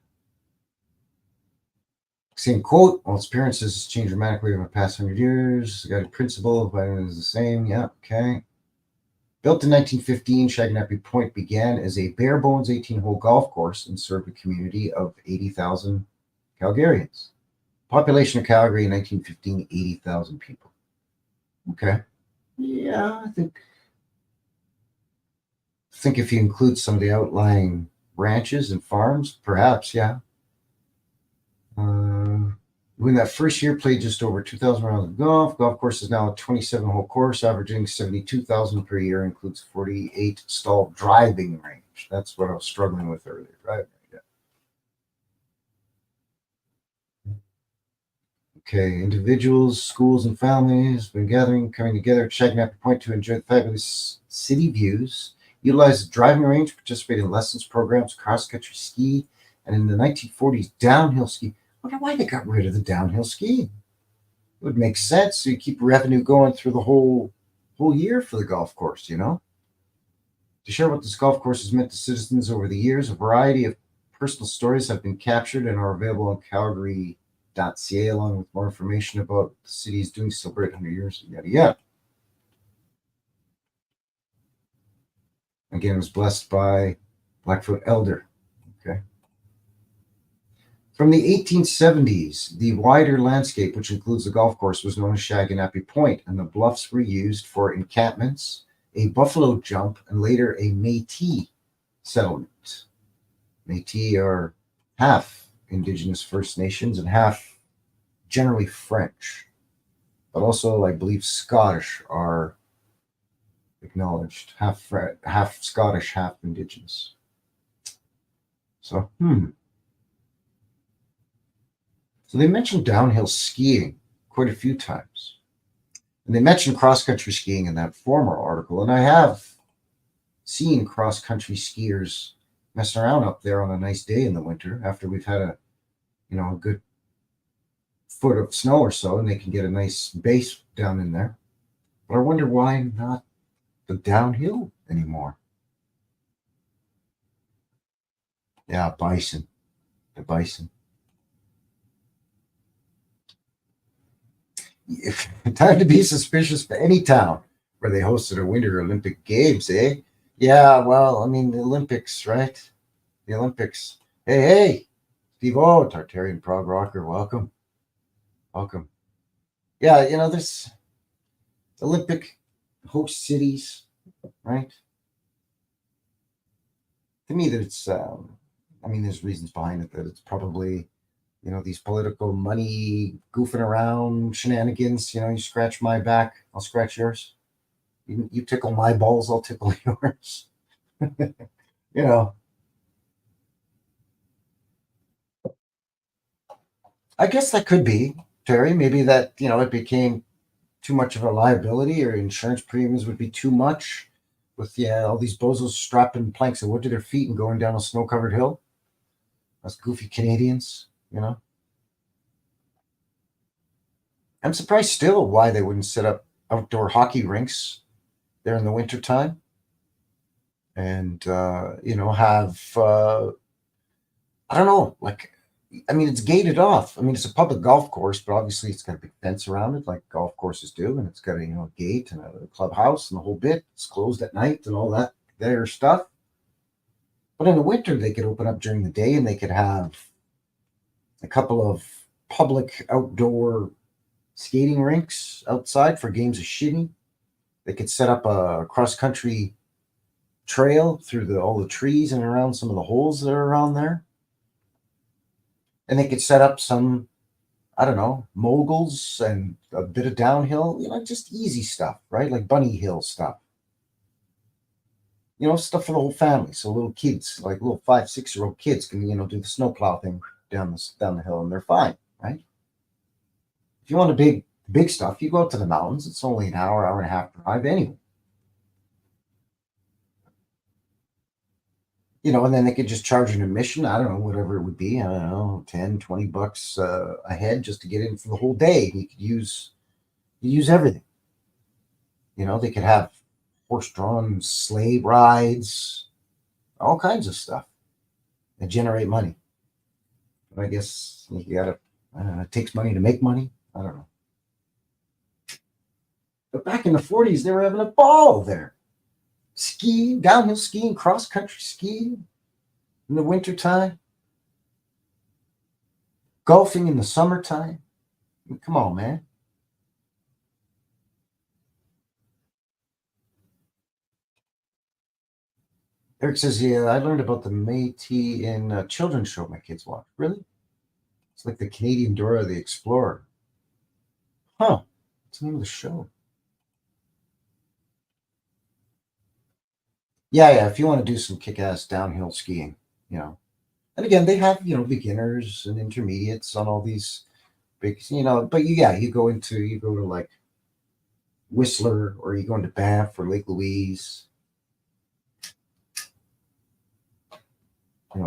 Same quote. All its appearances has changed dramatically over the past 100 years. The guiding principle of vitamin is the same. Yeah, okay. Built in 1915, Shagnappy Point began as a bare bones 18-hole golf course and served a community of 80,000 Calgarians. Population of Calgary in 1915, 80,000 people. Okay. Yeah, I think if you include some of the outlying ranches and farms, perhaps, yeah. When that first year, played just over 2,000 rounds of golf. Golf course is now a 27-hole course, averaging 72,000 per year. Includes 48 stall driving range. That's what I was struggling with earlier, right? Yeah. Okay, individuals, schools, and families been coming together at Shagnappy Point to enjoy the fabulous city views. Utilize the driving range, participate in lessons programs, cross-country ski, and in the 1940s, downhill ski. I wonder why they got rid of the downhill skiing. It would make sense. So you keep revenue going through the whole year for the golf course, you know? To share what this golf course has meant to citizens over the years, a variety of personal stories have been captured and are available on Calgary.ca, along with more information about the city's doing to celebrate 100 years, yada yada. Again, it was blessed by Blackfoot Elder. Okay. From the 1870s, the wider landscape, which includes the golf course, was known as Shaganappy Point, and the bluffs were used for encampments, a buffalo jump, and later a Métis settlement. Métis are half Indigenous First Nations and half generally French, but also, I believe, Scottish are acknowledged. Half Scottish, half Indigenous. So, So they mentioned downhill skiing quite a few times. And they mentioned cross-country skiing in that former article. And I have seen cross-country skiers messing around up there on a nice day in the winter after we've had a good foot of snow or so, and they can get a nice base down in there. But I wonder why not the downhill anymore. Yeah, bison. The bison. Time to be suspicious for any town where they hosted a Winter Olympic Games, eh? Yeah, well, I mean, the Olympics, right? The Olympics. Hey, Steve O, Tartarian Prog Rocker, welcome. Welcome. Yeah, there's Olympic host cities, right? To me, that it's, there's reasons behind it that it's probably these political money goofing around shenanigans. You scratch my back, I'll scratch yours. You tickle my balls, I'll tickle yours. I guess that could be, Terry. Maybe that, it became too much of a liability, or insurance premiums would be too much with, all these bozos strapping planks of wood to their feet and going down a snow-covered hill. Us goofy Canadians, I'm surprised still why they wouldn't set up outdoor hockey rinks there in the wintertime and, have, I don't know, it's gated off. It's a public golf course, but obviously it's got a big fence around it like golf courses do. And it's got a gate and a clubhouse and the whole bit. It's closed at night and all that there stuff. But in the winter, they could open up during the day and they could have a couple of public outdoor skating rinks outside for games of shinny. They could set up a cross-country trail through all the trees and around some of the holes that are around there. And they could set up some, I don't know, moguls and a bit of downhill, just easy stuff, right? Like bunny hill stuff. Stuff for the whole family. So little kids, like little 5-6-year-old kids can, do the snowplow thing down the hill and they're fine, right? If you want a big stuff, you go out to the mountains. It's only an hour and a half drive anyway. And then they could just charge an admission. I don't know, whatever it would be. I don't know, $10-$20 a head just to get in for the whole day. You could use everything. They could have horse-drawn sleigh rides, all kinds of stuff that generate money. But I guess you got to It takes money to make money. I don't know. But back in the 40s, they were having a ball there. Skiing, downhill skiing, cross country skiing in the wintertime, golfing in the summertime. I mean, come on, man. Eric says, yeah, I learned about the Métis in a children's show my kids watch. Really? It's like the Canadian Dora the Explorer. Huh. What's the name of the show? Yeah. If you want to do some kick-ass downhill skiing, you know. And again, they have, beginners and intermediates on all these big, but you go to like Whistler, or you go into Banff or Lake Louise.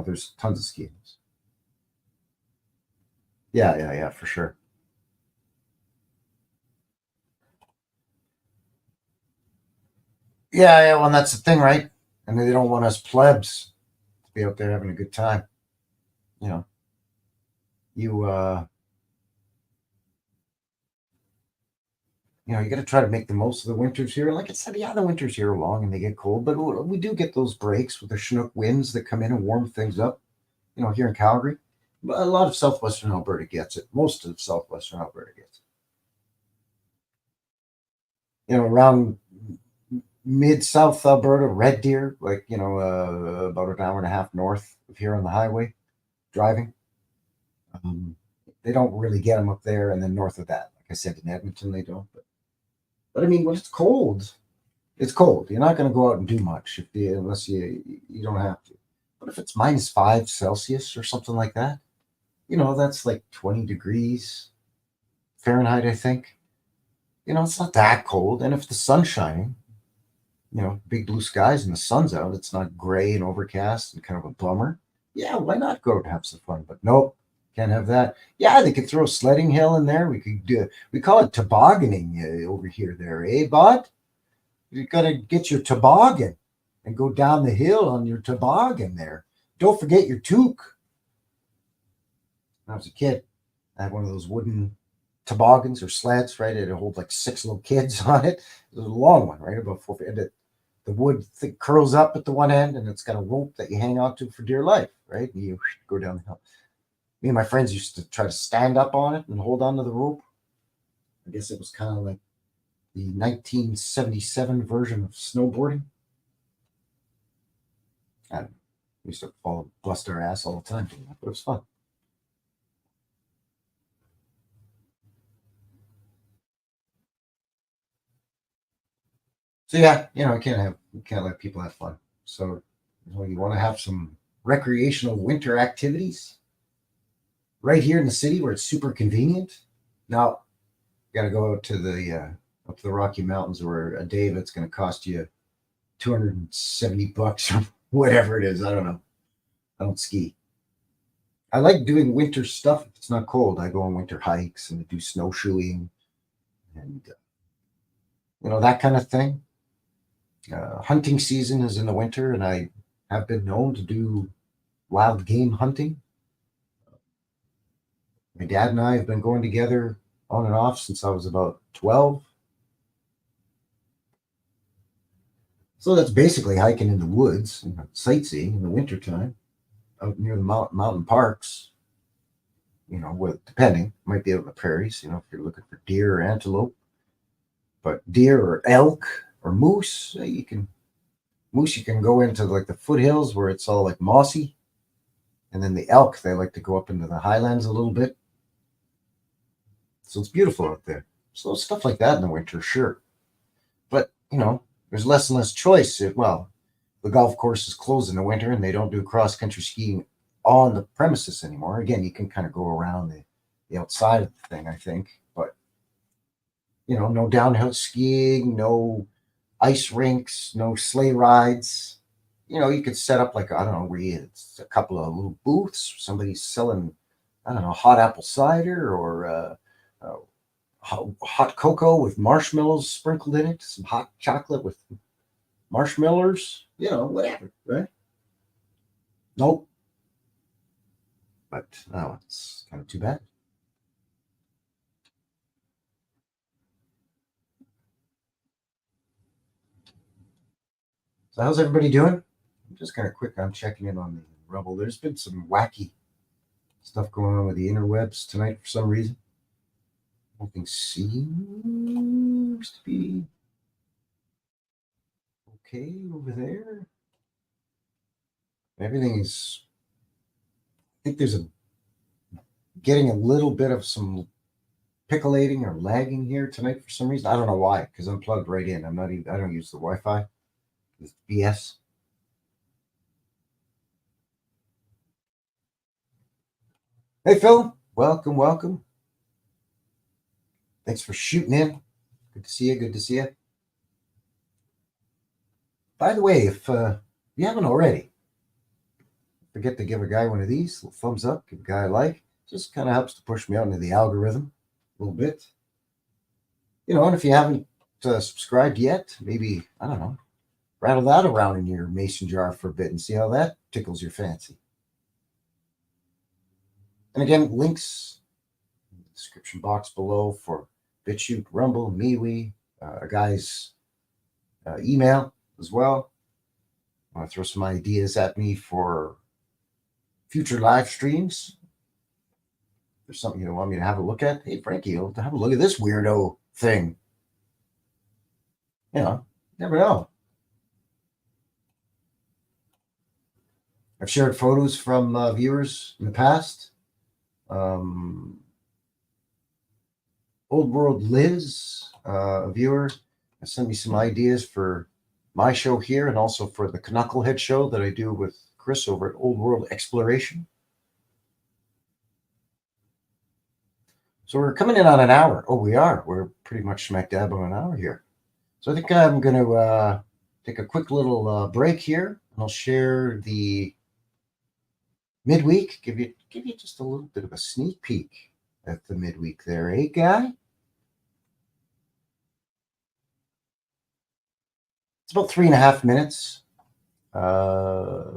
There's tons of skiings. Yeah, for sure. Yeah, well, and that's the thing, right? And they don't want us plebs to be out there having a good time. You know, you you got to try to make the most of the winters here. Like I said, yeah, the winters here are long and they get cold, but we do get those breaks with the Chinook winds that come in and warm things up. Here in Calgary, a lot of southwestern Alberta gets it. Most of southwestern Alberta gets it. Around mid South Alberta, Red Deer, like about an hour and a half north of here on the highway, driving. They don't really get them up there, and then north of that, like I said, in Edmonton, they don't. But I mean, when it's cold, it's cold. You're not going to go out and do much unless you don't have to. But if it's -5 Celsius or something like that, that's like 20 degrees Fahrenheit, I think. It's not that cold. And if the sun's shining, big blue skies and the sun's out, it's not gray and overcast and kind of a bummer. Yeah, why not go out and have some fun? But nope, can't have that. Yeah, they could throw a sledding hill in there. We could do, we call it tobogganing over here, there, eh, bud? You got to get your toboggan and go down the hill on your toboggan there. Don't forget your toque. When I was a kid, I had one of those wooden toboggans or sleds, right? It holds like 6 little kids on it. It was a long one, right? About 4 feet. And the wood curls up at the one end, and it's got a rope that you hang onto for dear life, right? And you go down the hill. Me and my friends used to try to stand up on it and hold onto the rope. I guess it was kind of like the 1977 version of snowboarding. I don't know. We used to bust our ass all the time, but it was fun. So yeah, you can't let people have fun. So you want to have some recreational winter activities right here in the city where it's super convenient. Now, you got to go to the up to the Rocky Mountains where a day of it's going to cost you $270 or whatever it is. I don't know. I don't ski. I like doing winter stuff if it's not cold. I go on winter hikes and do snowshoeing and that kind of thing. Hunting season is in the winter, and I have been known to do wild game hunting. My dad and I have been going together on and off since I was about 12. So that's basically hiking in the woods, sightseeing in the wintertime, out near the mountain parks. Depending, might be out in the prairies, if you're looking for deer or antelope. But deer or elk or moose, you can go into like the foothills where it's all like mossy. And then the elk, they like to go up into the highlands a little bit. So it's beautiful out there. So stuff like that in the winter, sure. But, there's less and less choice. Well, the golf course is closed in the winter and they don't do cross-country skiing on the premises anymore. Again, you can kind of go around the outside of the thing, I think. But, no downhill skiing, no ice rinks, no sleigh rides. You could set up like, I don't know, where it's a couple of little booths. Somebody's selling, I don't know, hot apple cider or hot cocoa with marshmallows sprinkled in it, some hot chocolate with marshmallows, whatever, right? Nope. But no, it's kind of too bad. So how's everybody doing? I'm just kind of quick on checking in on the Rebel. There's been some wacky stuff going on with the interwebs tonight for some reason. Everything seems to be okay over there. Everything is. I think there's getting a little bit of some pickling or lagging here tonight for some reason. I don't know why, because I'm plugged right in. I don't use the Wi-Fi. It's BS. Hey Phil, welcome. Thanks for shooting in. Good to see you. By the way, if you haven't already, forget to give a guy one of these, little thumbs up, give a guy a like. Just kind of helps to push me out into the algorithm a little bit. And if you haven't subscribed yet, maybe, I don't know, rattle that around in your mason jar for a bit and see how that tickles your fancy. And again, links in the description box below for BitChute, Rumble, MeWe, a guy's email as well. I want to throw some ideas at me for future live streams. If there's something you want me to have a look at, hey Frankie, have a look at this weirdo thing. Never know. I've shared photos from viewers in the past. Old World Liz, a viewer, sent me some ideas for my show here and also for the Knucklehead show that I do with Chris over at Old World Exploration. So we're coming in on an hour. Oh, we are. We're pretty much smack dab on an hour here. So I think I'm going to take a quick little break here, and I'll share the midweek. Give you just a little bit of a sneak peek at the midweek there, eh, guy? It's about 3.5 minutes. I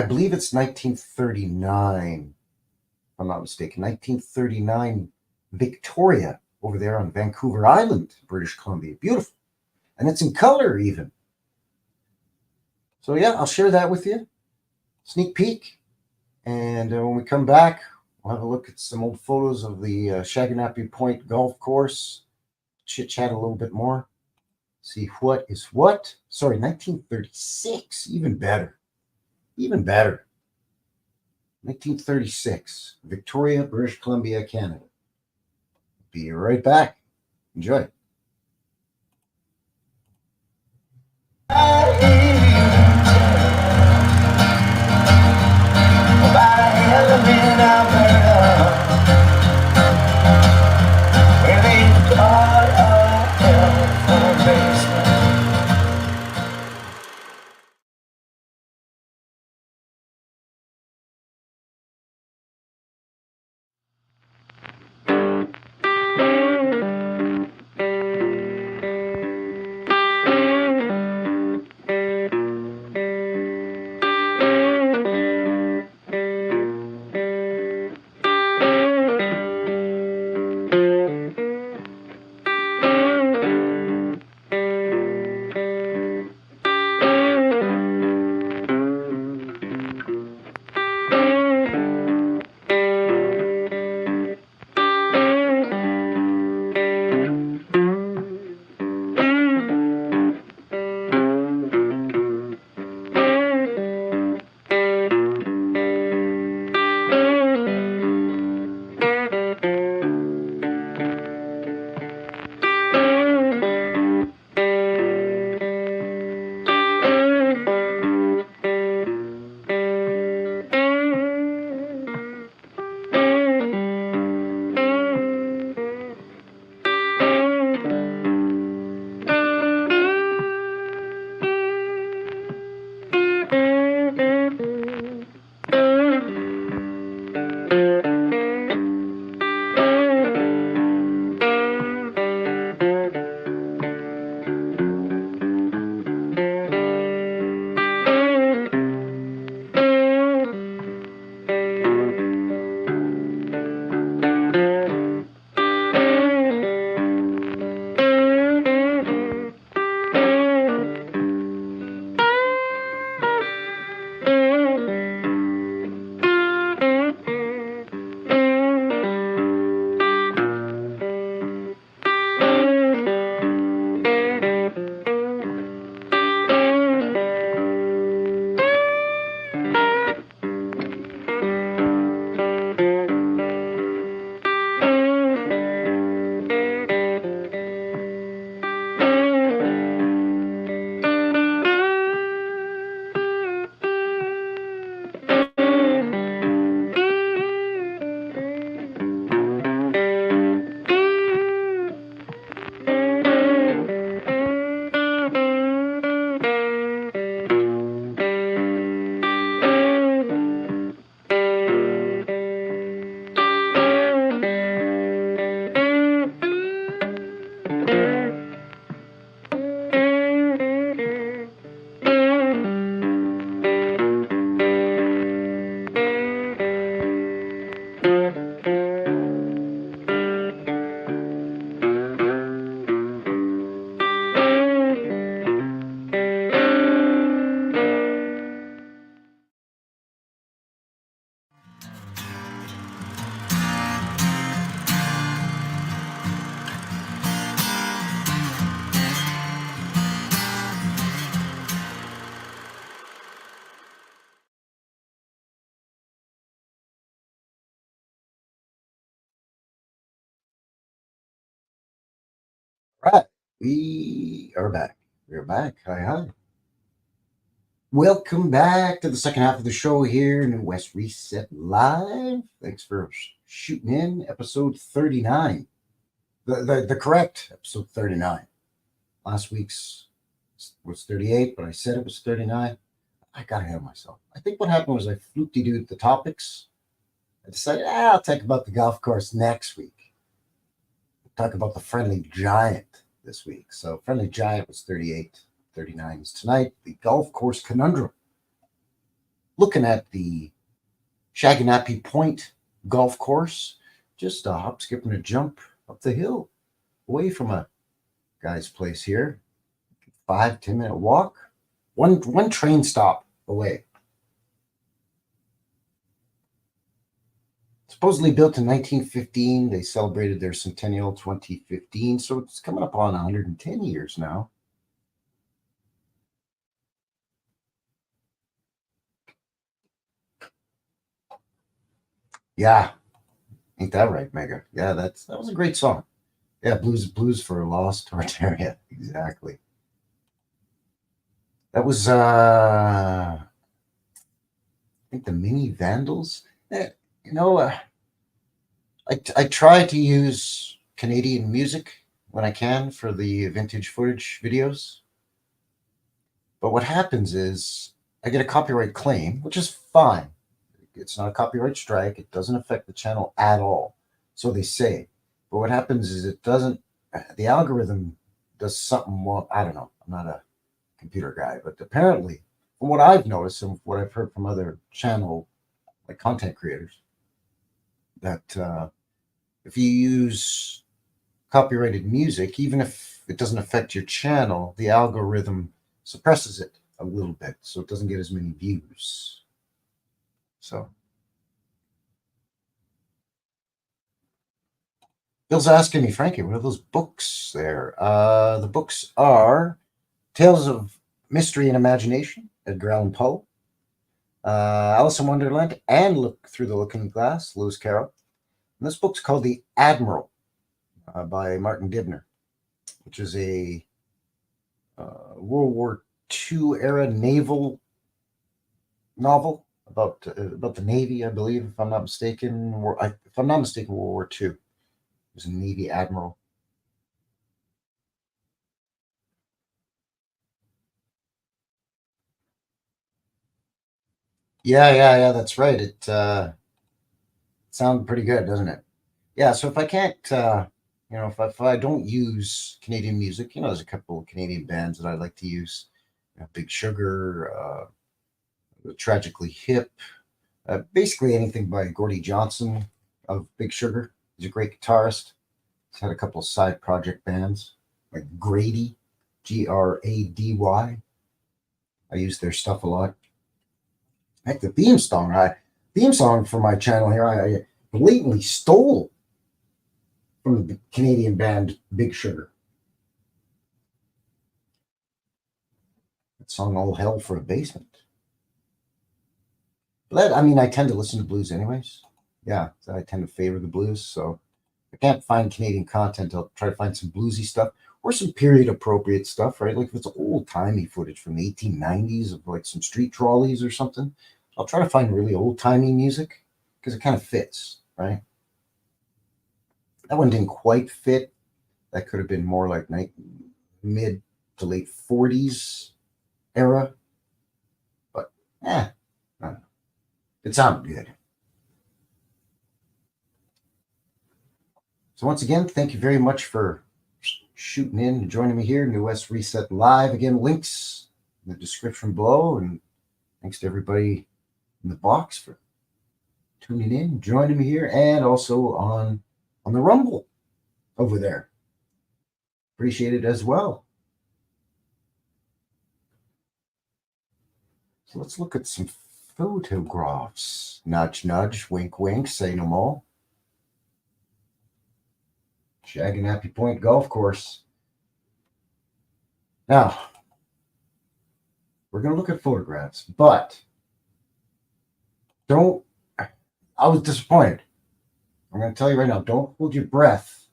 believe it's 1939, if I'm not mistaken. 1939 Victoria over there on Vancouver Island, British Columbia. Beautiful. And it's in color even. So yeah, I'll share that with you. Sneak peek. And when we come back, we'll have a look at some old photos of the Shaganappy Point golf course. Chit chat a little bit more. See what is what. Sorry, 1936. Even better. 1936. Victoria, British Columbia, Canada. Be right back. Enjoy. Right. We are back. We're back. Hi, hi. Welcome back to the second half of the show here in West Reset Live. Thanks for shooting in episode 39. The correct episode 39. Last week's was 38, but I said it was 39. I got ahead of myself. I think what happened was I fluked-de-dooed the topics. I decided, I'll talk about the golf course next week. Talk about the Friendly Giant this week. So Friendly Giant was 38. 39 is tonight. The golf course Conundrum. Looking at the Shaganappy Point golf course. Just a hop, skip, and a jump up the hill. Away from a guy's place here. 5-10 minute walk. One train stop away. Supposedly built in 1915. They celebrated their centennial 2015. So it's coming up on 110 years now. Yeah. Ain't that right, Mega? Yeah, that was a great song. Yeah, Blues for a Lost Tartaria. Exactly. That was I think the Mini Vandals. You know, I try to use Canadian music when I can for the vintage footage videos. But what happens is I get a copyright claim, which is fine. It's not a copyright strike. It doesn't affect the channel at all. So they say. But what happens is it doesn't, the algorithm does something, well, I don't know. I'm not a computer guy, but apparently, from what I've noticed and what I've heard from other channel, like content creators, that if you use copyrighted music, even if it doesn't affect your channel, the algorithm suppresses it a little bit so it doesn't get as many views. So Bill's asking me, Frankie, what are those books there? The books are Tales of Mystery and Imagination, Edgar Allan Poe, Alice in Wonderland, and Look Through the Looking Glass, Lewis Carroll. And this book's called The Admiral by Martin Dibner, which is a World War II era naval novel about the Navy, I believe, if I'm not mistaken. If I'm not mistaken, World War II. He was a Navy admiral. Yeah, that's right. It sounds pretty good, doesn't it? Yeah, so if I can't, if I don't use Canadian music, there's a couple of Canadian bands that I like to use. Big Sugar, Tragically Hip, basically anything by Gordie Johnson of Big Sugar. He's a great guitarist. He's had a couple of side project bands like Grady, Grady. I use their stuff a lot. Heck, the theme song for my channel here, I blatantly stole from the Canadian band Big Sugar. That song, All Hell for a Basement. But I tend to listen to blues anyways. Yeah, so I tend to favor the blues. So if I can't find Canadian content, I'll try to find some bluesy stuff or some period appropriate stuff, right? Like if it's old timey footage from the 1890s of like some street trolleys or something, I'll try to find really old timey music because it kind of fits, right? That one didn't quite fit. That could have been more like mid to late 40s era. But I don't know. It sounded good. So once again, thank you very much for shooting in and joining me here, New West Reset Live. Again, links in the description below, and thanks to everybody in the box for tuning in, joining me here, and also on the Rumble over there. Appreciate it as well. So let's look at some photographs. Nudge, nudge, wink, wink, say no more. Shaganappy Point Golf Course. Now, we're going to look at photographs, but I was disappointed. I'm going to tell you right now, don't hold your breath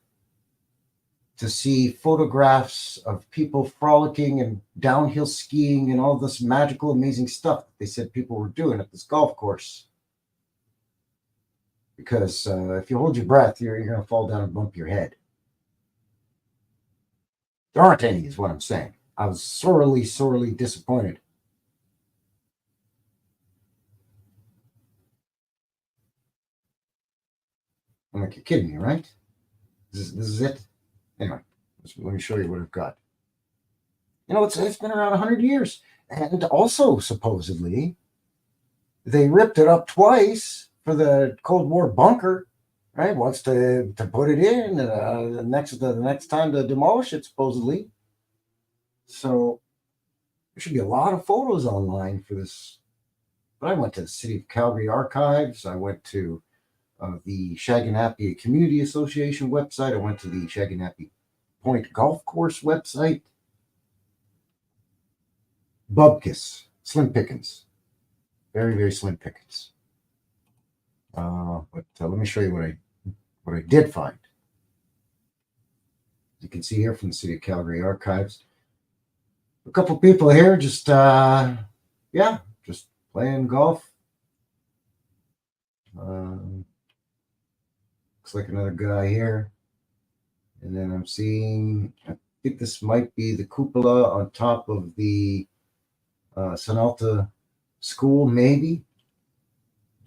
to see photographs of people frolicking and downhill skiing and all this magical, amazing stuff that they said people were doing at this golf course. Because if you hold your breath, you're going to fall down and bump your head. There aren't any, is what I'm saying. I was sorely, sorely disappointed. I'm like, you're kidding me, right? This is it? Anyway, let me show you what I've got. It's been around 100 years. And also, supposedly, they ripped it up twice for the Cold War bunker, right? Once to put it in, the next time to demolish it, supposedly. So there should be a lot of photos online for this. But I went to the City of Calgary archives. I went to the Shaganapie Community Association website. I went to the Shaganapie Point Golf Course website. Bubkiss, slim pickings, very, very slim pickings. But let me show you what I did find. You can see here from the City of Calgary archives, a couple people here just playing golf. Looks like another guy here. And then I'm seeing, I think this might be the cupola on top of the Sanalta school, maybe.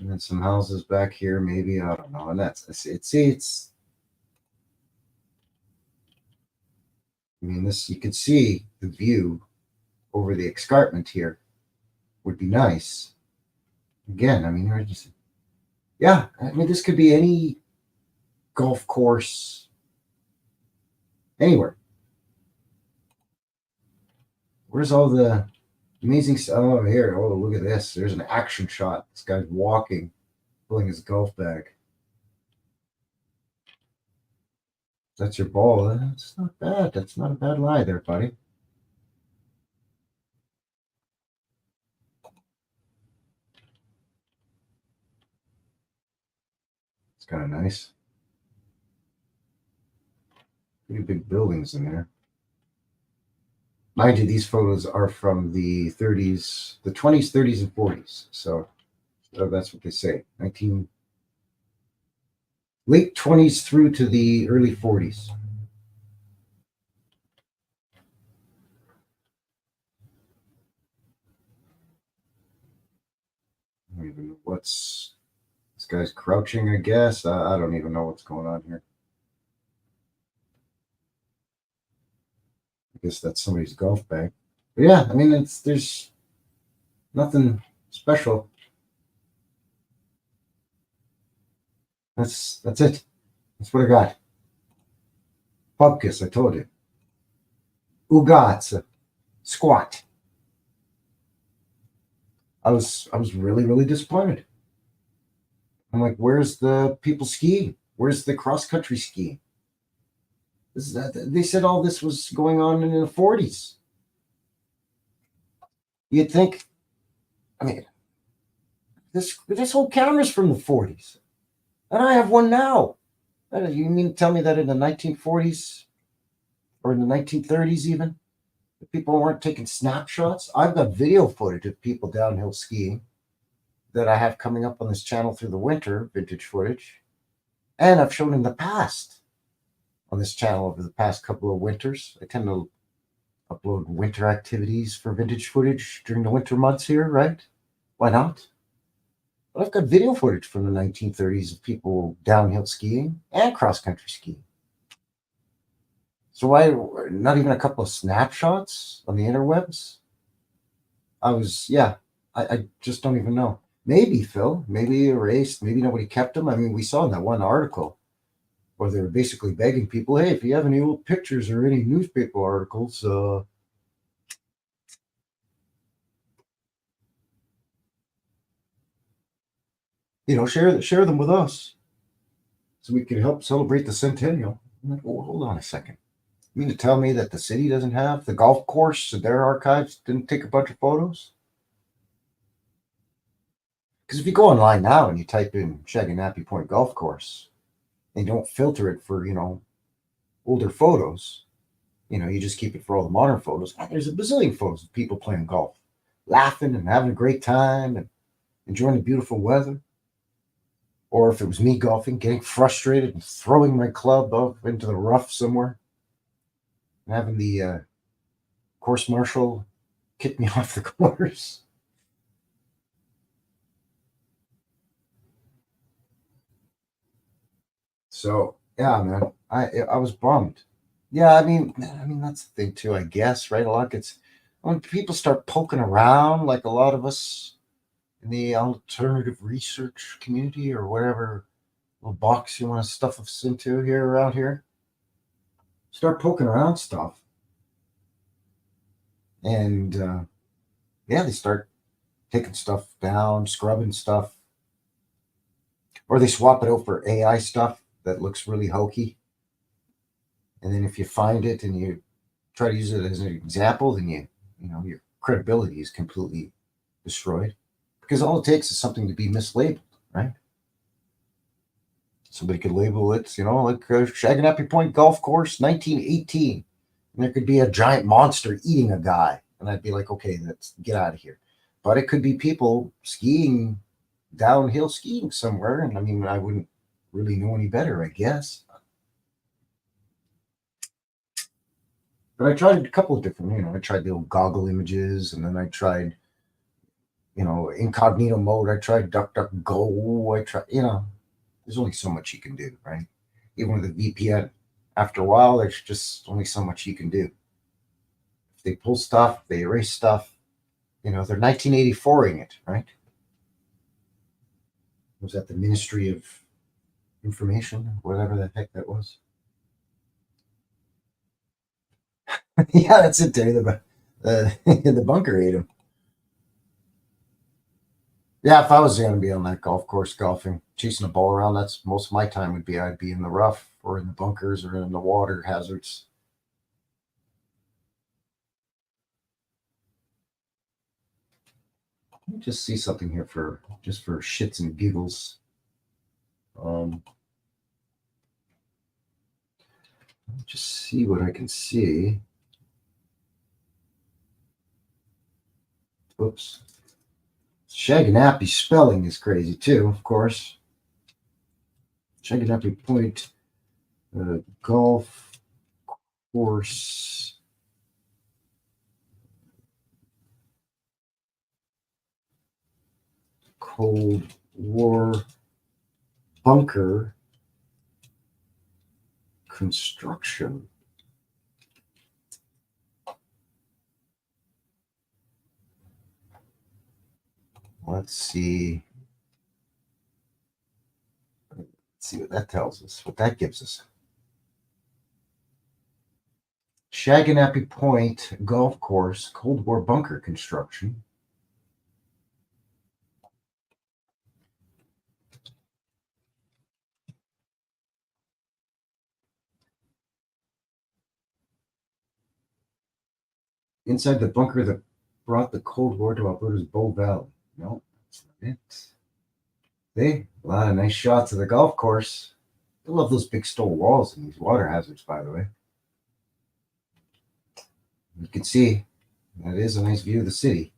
And then some houses back here, maybe. I don't know. And it's I mean, you can see the view over the escarpment here would be nice. Again, I mean, this could be any golf course anywhere. Where's all the amazing stuff? Oh, here. Oh, look at this. There's an action shot. This guy's walking, pulling his golf bag. That's your ball. That's not bad. That's not a bad lie there, buddy. It's kind of nice. Pretty big buildings in there. Mind you, these photos are from the 30s, the 20s, 30s, and 40s. So that's what they say. Late 20s through to the early 40s. I don't even know this guy's crouching, I guess. I don't even know what's going on here. I guess that's somebody's golf bag. But yeah, I mean, there's nothing special. That's it. That's what I got. Pubkiss, I told you. Ugats, squat. I was really, really disappointed. I'm like, where's the people skiing? Where's the cross-country skiing? They said all this was going on in the 40s. You'd think, I mean, this whole camera's from the 40s. And I have one now. You mean to tell me that in the 1940s or in the 1930s even, the people weren't taking snapshots? I've got video footage of people downhill skiing that I have coming up on this channel through the winter, vintage footage. And I've shown in the past on this channel over the past couple of winters. I tend to upload winter activities for vintage footage during the winter months here, right? Why not? But I've got video footage from the 1930s of people downhill skiing and cross-country skiing. So why not even a couple of snapshots on the interwebs? I just don't even know. Maybe, Phil, maybe erased, maybe nobody kept them. I mean, we saw in that one article where they were basically begging people, hey, if you have any old pictures or any newspaper articles, share them with us so we can help celebrate the centennial. I'm like, oh, hold on a second. You mean to tell me that the city doesn't have the golf course, their archives didn't take a bunch of photos? Because if you go online now and you type in Shaganapie Point Golf Course and you don't filter it for, older photos, you just keep it for all the modern photos. And there's a bazillion photos of people playing golf, laughing and having a great time and enjoying the beautiful weather. Or if it was me golfing, getting frustrated and throwing my club up into the rough somewhere and having the course marshal kick me off the course. So yeah, man, I was bummed. Yeah, I mean that's the thing too, I guess, right? A lot gets when people start poking around, like a lot of us in the alternative research community or whatever little box you want to stuff us into here around here, start poking around stuff, and yeah, they start taking stuff down, scrubbing stuff, or they swap it out for AI stuff that looks really hokey. And then if you find it and you try to use it as an example, then your credibility is completely destroyed because all it takes is something to be mislabeled, right? Somebody could label it, like Shaganappy Point Golf Course, 1918, and there could be a giant monster eating a guy, and I'd be like, okay, let's get out of here. But it could be people skiing downhill skiing somewhere, and I mean, I wouldn't really know any better, I guess. But I tried a couple of different, I tried the old goggle images, and then I tried, incognito mode. I tried DuckDuckGo. I tried, there's only so much you can do, right? Even with a VPN, after a while, there's just only so much you can do. If they pull stuff, they erase stuff, they're 1984ing it, right? Was that the Ministry of Information, whatever the heck that was? Yeah, that's it, Terry. The bunker ate him. Yeah, if I was going to be on that golf course golfing, chasing a ball around, that's most of my time would be. I'd be in the rough or in the bunkers or in the water hazards. Let me just see something here for shits and giggles. Just see what I can see. Oops. Shaganappy spelling is crazy too, of course. Shaganappy Point Golf Course. Cold War bunker construction. Let's see. Let's see what that tells us, what that gives us. Shaganappy Point Golf Course, Cold War bunker construction. Inside the bunker that brought the Cold War to Alberta's Bow Valley. No, that's not it. See, a lot of nice shots of the golf course. I love those big stone walls and these water hazards, by the way. You can see that is a nice view of the city.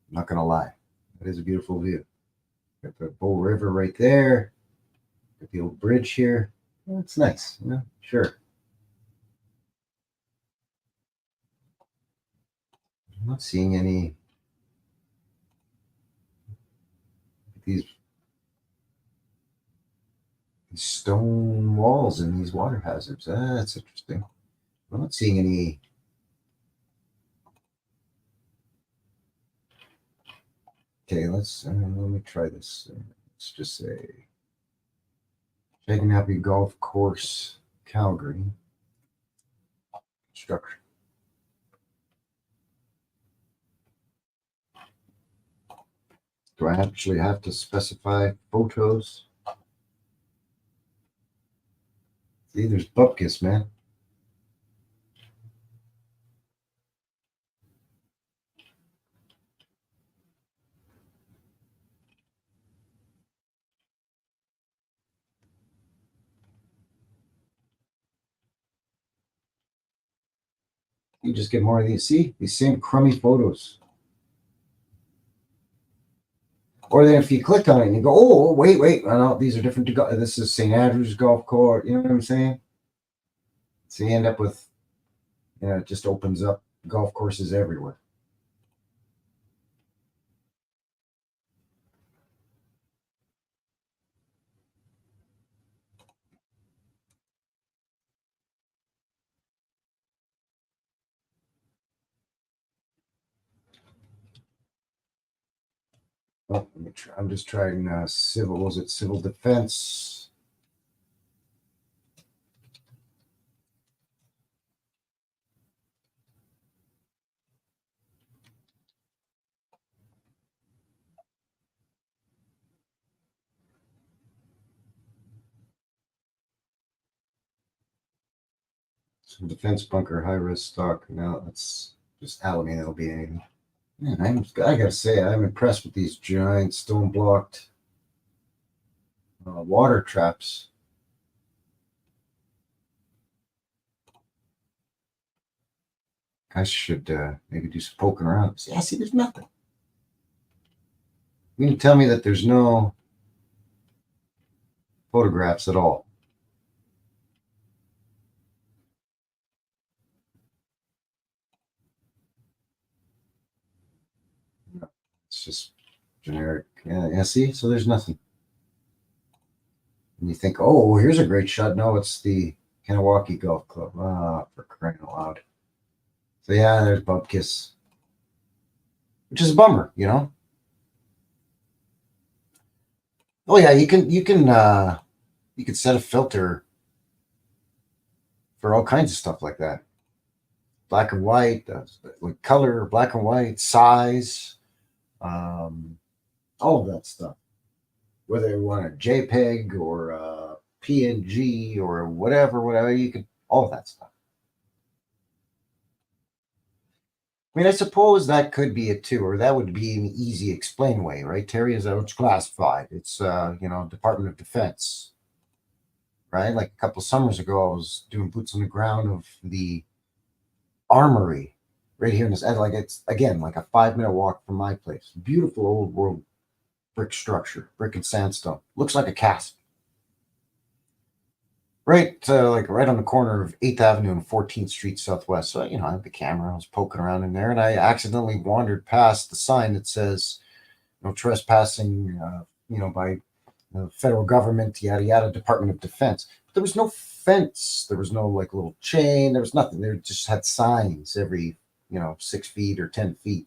I'm not going to lie. That is a beautiful view. Got the Bow River right there. Got the old bridge here. Well, it's nice. Yeah, sure. I'm not seeing any these stone walls and these water hazards. That's interesting. I'm not seeing any. Okay, let me try this. Let's just say Shaganappy Golf Course, Calgary. Structure. Do I actually have to specify photos? See, there's bupkis, man. You just get more of these. See, these same crummy photos. Or then if you click on it and you go, oh, wait, oh, no, these are different. This is St. Andrew's Golf Course. You know what I'm saying? So you end up with, it just opens up golf courses everywhere. Oh, let me try. I'm just trying civil defense? Some defense bunker, high risk stock. Now that's just Alameda. That'll be anything. Man, I gotta say, I'm impressed with these giant stone blocked water traps. I should maybe do some poking around. Yeah, see, there's nothing. You mean to tell me that there's no photographs at all? It's just generic. Yeah, see? So there's nothing. And you think, oh, here's a great shot. No, it's the Kanawaki Golf Club. Ah, for crying out loud. So yeah, there's Bubkiss. Which is a bummer, Oh yeah, you can set a filter for all kinds of stuff like that. Black and white, like color, black and white, size, all of that stuff. Whether you want a JPEG or a PNG or whatever, you could, all of that stuff. I mean, I suppose that could be it too, or that would be an easy explain way, right? Terry, is that it's classified? It's Department of Defense, right? Like a couple of summers ago, I was doing boots on the ground of the Armory right here in this. Like it's again like a 5-minute walk from my place. Beautiful old world brick structure, brick and sandstone. Looks like a castle. Right, right on the corner of 8th Avenue and 14th Street Southwest. So, I had the camera. I was poking around in there, and I accidentally wandered past the sign that says, no trespassing, by the federal government, yada, yada, Department of Defense. But there was no fence. There was no, little chain. There was nothing. They just had signs every, 6 feet or 10 feet.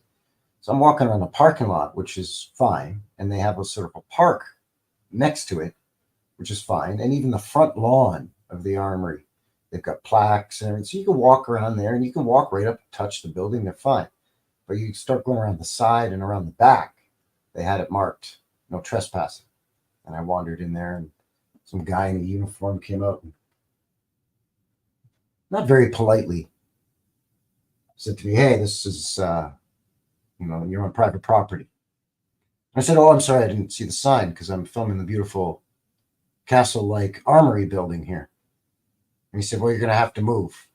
So I'm walking around a parking lot, which is fine. And they have a sort of a park next to it, which is fine. And even the front lawn of the Armory, they've got plaques and everything. So you can walk around there and you can walk right up and touch the building. They're fine. But you start going around the side and around the back, they had it marked, no trespassing. And I wandered in there and some guy in a uniform came out and not very politely said to me, hey, this is, you're on private property. I said, oh, I'm sorry, I didn't see the sign because I'm filming the beautiful castle-like Armory building here. And he said, well, you're going to have to move.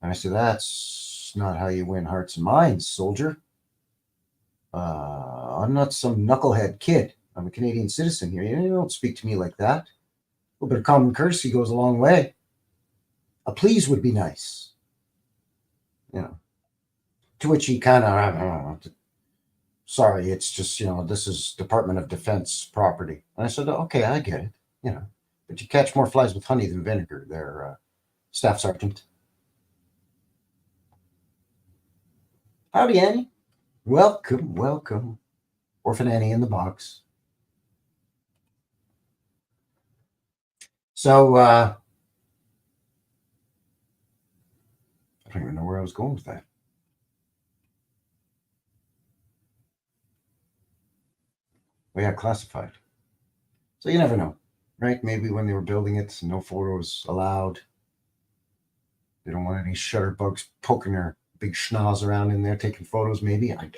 And I said, that's not how you win hearts and minds, soldier. I'm not some knucklehead kid. I'm a Canadian citizen here. You don't speak to me like that. A little bit of common courtesy goes a long way. A please would be nice. To which he kind of, sorry, it's just, this is Department of Defense property. And I said, okay, I get it, but you catch more flies with honey than vinegar there, Staff Sergeant. Howdy, Annie. Welcome. Orphan Annie in the box. So, I don't even know where I was going with that. We had classified. So you never know, right? Maybe when they were building it, no photos allowed. They don't want any shutterbugs poking their big schnoz around in there taking photos. Maybe I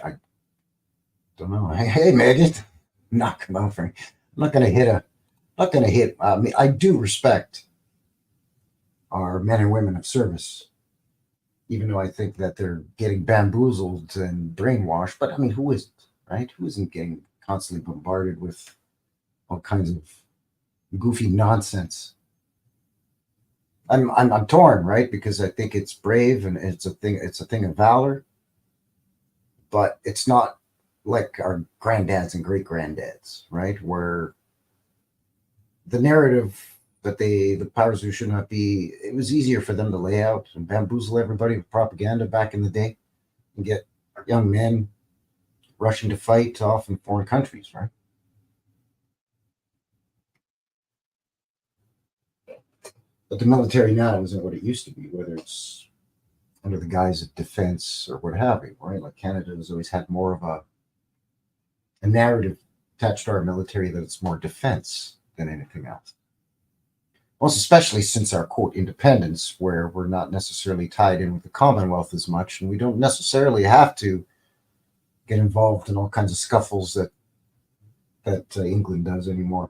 don't know. Hey, Megan, knock him out, Frank. I'm not gonna hit. I do respect our men and women of service. even though I think that they're getting bamboozled and brainwashed. But I mean, who isn't, right? Who isn't getting constantly bombarded with all kinds of goofy nonsense? I'm torn, right? Because I think it's brave and it's a thing of valor, but it's not like our granddads and great granddads, right? Where the narrative that the powers who should not be, it was easier for them to lay out and bamboozle everybody with propaganda back in the day and get young men rushing to fight off in foreign countries, right? But the military now isn't what it used to be, whether it's under the guise of defense or what have you, right? Like Canada has always had more of a narrative attached to our military that it's more defense than anything else. Most especially since our quote independence, where we're not necessarily tied in with the Commonwealth as much, and we don't necessarily have to get involved in all kinds of scuffles that England does anymore.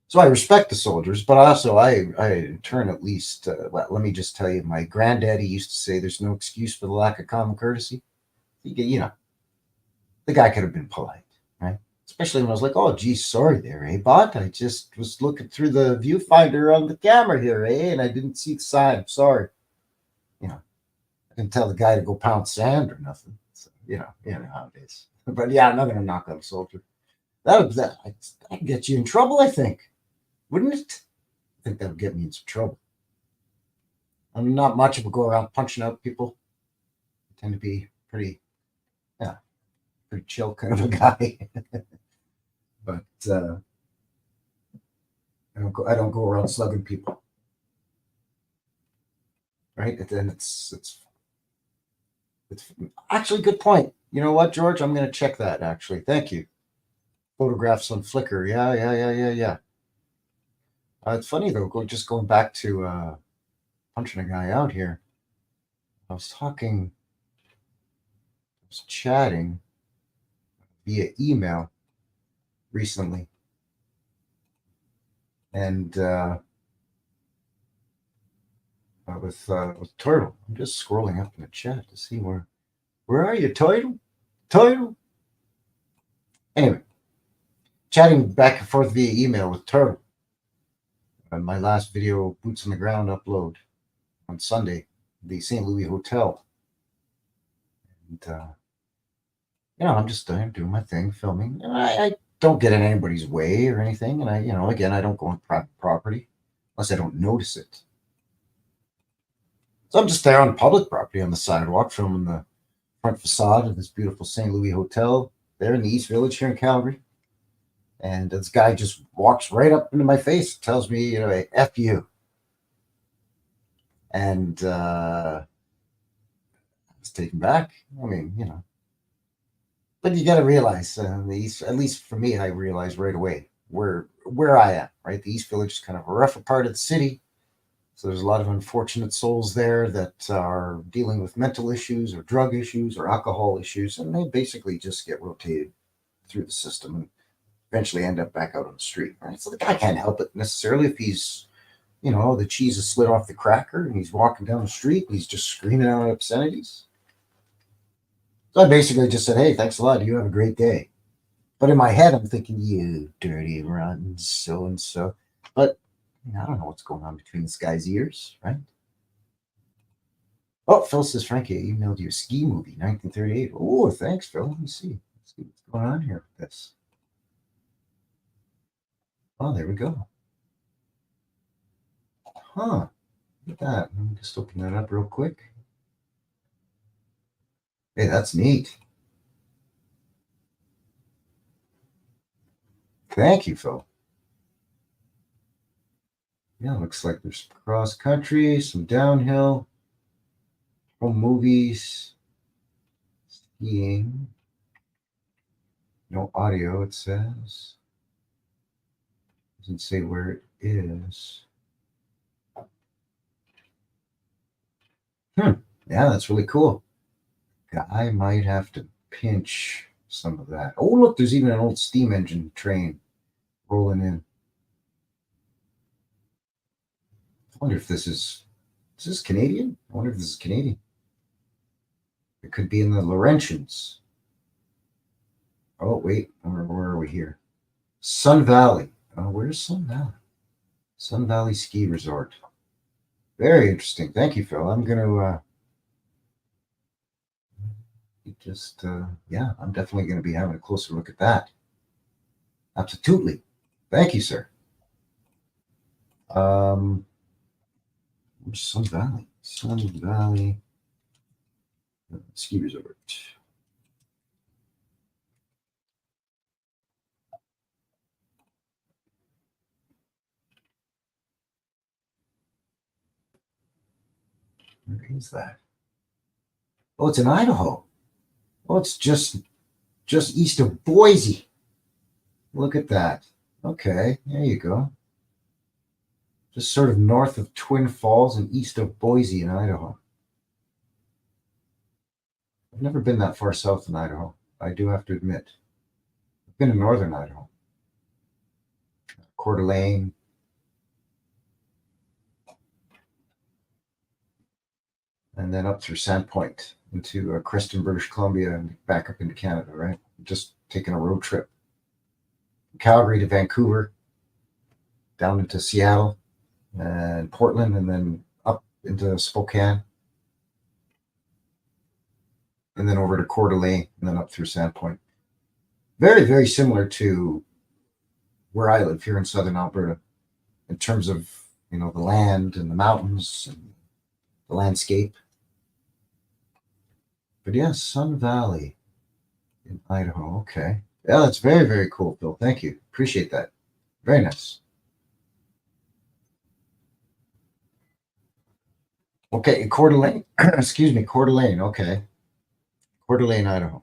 So I respect the soldiers, but also I in turn at least, well, let me just tell you, my granddaddy used to say, "There's no excuse for the lack of common courtesy." You know, the guy could have been polite, right? Especially when I was like, "Oh, geez, sorry there, eh, bot? I just was looking through the viewfinder on the camera here, eh, and I didn't see the sign. I'm sorry." You know, I didn't tell the guy to go pound sand or nothing. So, you know how it is. But yeah, I'm not going to knock on a soldier. That'd get you in trouble, I think, wouldn't it? I think that would get me in some trouble. I'm not much of a go around punching out people. I tend to be yeah, pretty chill kind of a guy. But I don't go around slugging people, right? And then it's actually a good point. You know what, George? I'm going to check that. Actually, thank you. Photographs on Flickr. Yeah. It's funny though. Going back to punching a guy out here. I was chatting via email recently, and with Turtle. I'm just scrolling up in the chat to see where are you, Turtle? Turtle. Anyway, chatting back and forth via email with Turtle. My last video, boots on the ground upload on Sunday, the St. Louis Hotel, and I'm just doing my thing, filming. And I don't get in anybody's way or anything, and again, I don't go on private property unless I don't notice it. So I'm just there on public property on the sidewalk, filming the front facade of this beautiful St. Louis Hotel there in the East Village here in Calgary. And this guy just walks right up into my face, tells me, hey, F you. And I was taken back. I mean, but you got to realize, the East, at least for me, I realized right away where I am, right? The East Village is kind of a rougher part of the city. So there's a lot of unfortunate souls there that are dealing with mental issues or drug issues or alcohol issues, and they basically just get rotated through the system and eventually end up back out on the street, right? So the guy can't help it necessarily if he's, the cheese is slid off the cracker and he's walking down the street and he's just screaming out obscenities. So I basically just said, "Hey, thanks a lot. You have a great day." But in my head, I'm thinking, "You dirty, rotten so-and-so." But I don't know what's going on between this guy's ears, right? Oh, Phil says, "Frankie, I emailed you a ski movie, 1938. Oh, thanks, Phil. Let me see. Let's see what's going on here with this. Oh, there we go. Huh. Look at that. Let me just open that up real quick. Hey, that's neat. Thank you, Phil. Yeah, looks like there's cross country, some downhill, home movies, skiing. No audio, it says. Doesn't say where it is. Yeah, that's really cool. I might have to pinch some of that. Oh, look, there's even an old steam engine train rolling in. I wonder if this is Is this Canadian? I wonder if this is Canadian. It could be in the Laurentians. Oh, wait. Where are we here? Sun Valley. Oh, where's Sun Valley? Sun Valley Ski Resort. Very interesting. Thank you, Phil. I'm going to yeah, I'm definitely going to be having a closer look at that. Absolutely. Thank you, sir. Sun Valley. Sun Valley Ski Resort. Where is that? Oh, it's in Idaho. Oh, it's just east of Boise. Look at that. Okay, there you go. Just sort of north of Twin Falls and east of Boise in Idaho. I've never been that far south in Idaho, I do have to admit. I've been in northern Idaho. Coeur d'Alene. And then up through Sandpoint into Creston, British Columbia, and back up into Canada, right? Just taking a road trip. Calgary to Vancouver, down into Seattle and Portland, and then up into Spokane, and then over to Coeur d'Alene, and then up through Sandpoint. Very, very similar to where I live here in southern Alberta in terms of, the land and the mountains and the landscape. But yes, Sun Valley in Idaho. Okay. Yeah, that's very, very cool, Phil. Thank you. Appreciate that. Very nice. Okay, Coeur d'Alene. Excuse me, Coeur d'Alene. Okay. Coeur d'Alene, Idaho.